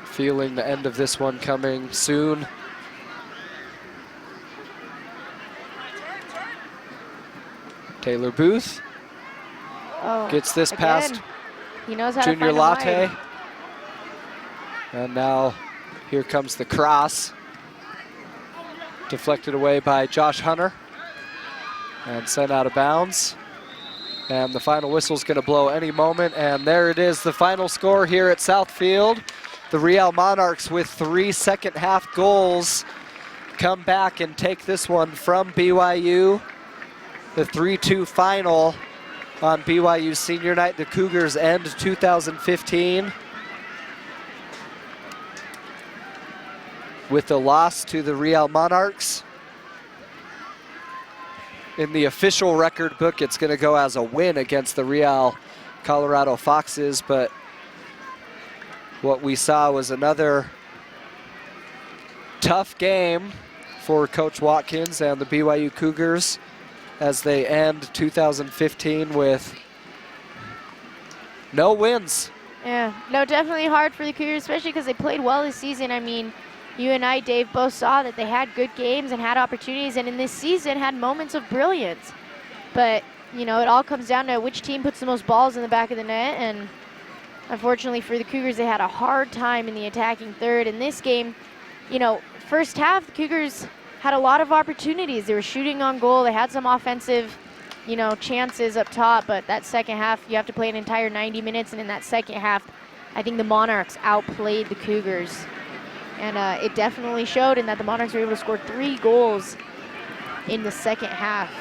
Feeling the end of this one coming soon. Taylor Booth gets this past he knows how Junior to find Latte. And now here comes the cross. Deflected away by Josh Hunter and sent out of bounds. And the final whistle's gonna blow any moment. And there it is, the final score here at Southfield. The Real Monarchs with 3 second-half goals come back and take this one from BYU. The 3-2 final on BYU senior night. The Cougars end 2015 with a loss to the Real Monarchs. In the official record book, it's gonna go as a win against the Real Colorado Foxes, but what we saw was another tough game for Coach Watkins and the BYU Cougars as they end 2015 with no wins. Yeah, no, definitely hard for the Cougars, especially because they played well this season. I mean, you and I, Dave, both saw that they had good games and had opportunities, and in this season had moments of brilliance. But, you know, it all comes down to which team puts the most balls in the back of the net, and unfortunately for the Cougars, they had a hard time in the attacking third. In this game, you know, first half, the Cougars had a lot of opportunities. They were shooting on goal. They had some offensive, you know, chances up top, but that second half, you have to play an entire 90 minutes, and in that second half, I think the Monarchs outplayed the Cougars. And it definitely showed in that the Monarchs were able to score 3 goals in the second half.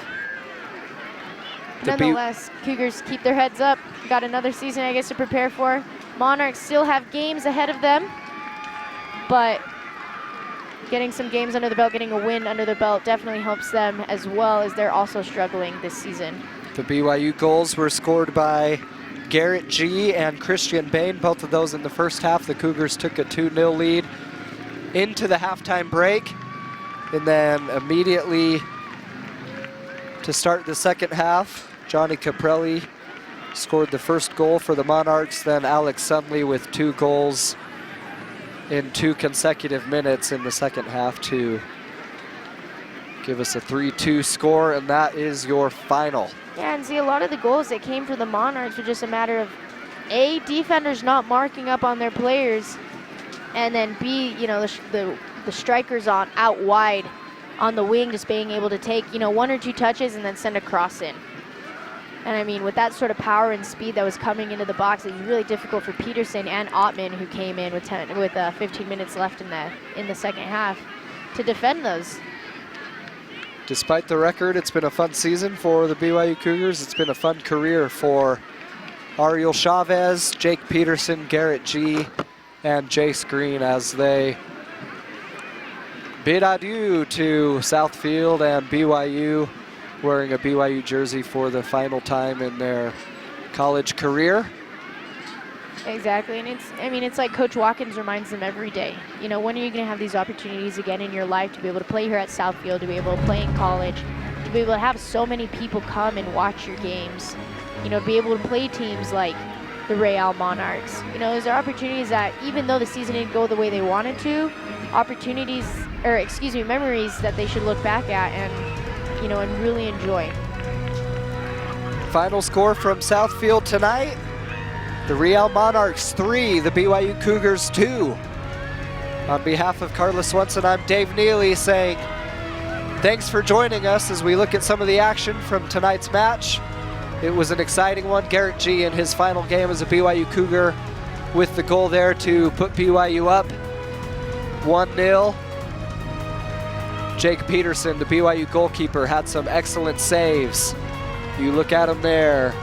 Nonetheless, Cougars keep their heads up. Got another season, I guess, to prepare for. Monarchs still have games ahead of them, but getting some games under the belt, getting a win under the belt definitely helps them as well, as they're also struggling this season. The BYU goals were scored by Garrett G. and Christian Bain, both of those in the first half. The Cougars took a 2-0 lead into the halftime break, and then immediately to start the second half, Johnny Caprelli scored the first goal for the Monarchs, then Alex Sunley with 2 goals in 2 consecutive minutes in the second half to give us a 3-2 score, and that is your final. Yeah, and see, a lot of the goals that came for the Monarchs were just a matter of A, defenders not marking up on their players, and then B, you know, the strikers out wide on the wing just being able to take, you know, 1 or 2 touches and then send a cross in. And I mean, with that sort of power and speed that was coming into the box, it was really difficult for Peterson and Ottman, who came in with 15 minutes left in the second half, to defend those. Despite the record, it's been a fun season for the BYU Cougars. It's been a fun career for Ariel Chavez, Jake Peterson, Garrett G., and Jace Green as they bid adieu to Southfield and BYU, wearing a BYU jersey for the final time in their college career. Exactly, and it's like Coach Watkins reminds them every day. You know, when are you going to have these opportunities again in your life to be able to play here at Southfield, to be able to play in college, to be able to have so many people come and watch your games, you know, be able to play teams like the Real Monarchs. You know, those are opportunities that, even though the season didn't go the way they wanted to, memories that they should look back at and, you know, and really enjoy. Final score from Southfield tonight: the Real Monarchs 3, the BYU Cougars 2. On behalf of Carla Swenson, I'm Dave Neely saying thanks for joining us as we look at some of the action from tonight's match. It was an exciting one. Garrett G. in his final game as a BYU Cougar with the goal there to put BYU up 1-0. Jake Peterson, the BYU goalkeeper, had some excellent saves. You look at him there,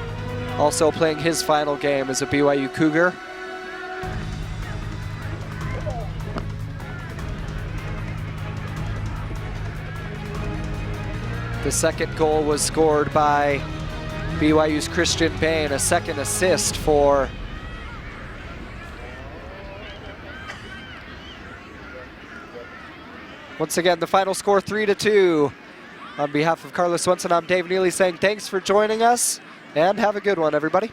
also playing his final game as a BYU Cougar. The second goal was scored by BYU's Christian Payne, a second assist for once again, the final score 3-2. On behalf of Carlos Swenson, I'm Dave Neely saying thanks for joining us and have a good one, everybody.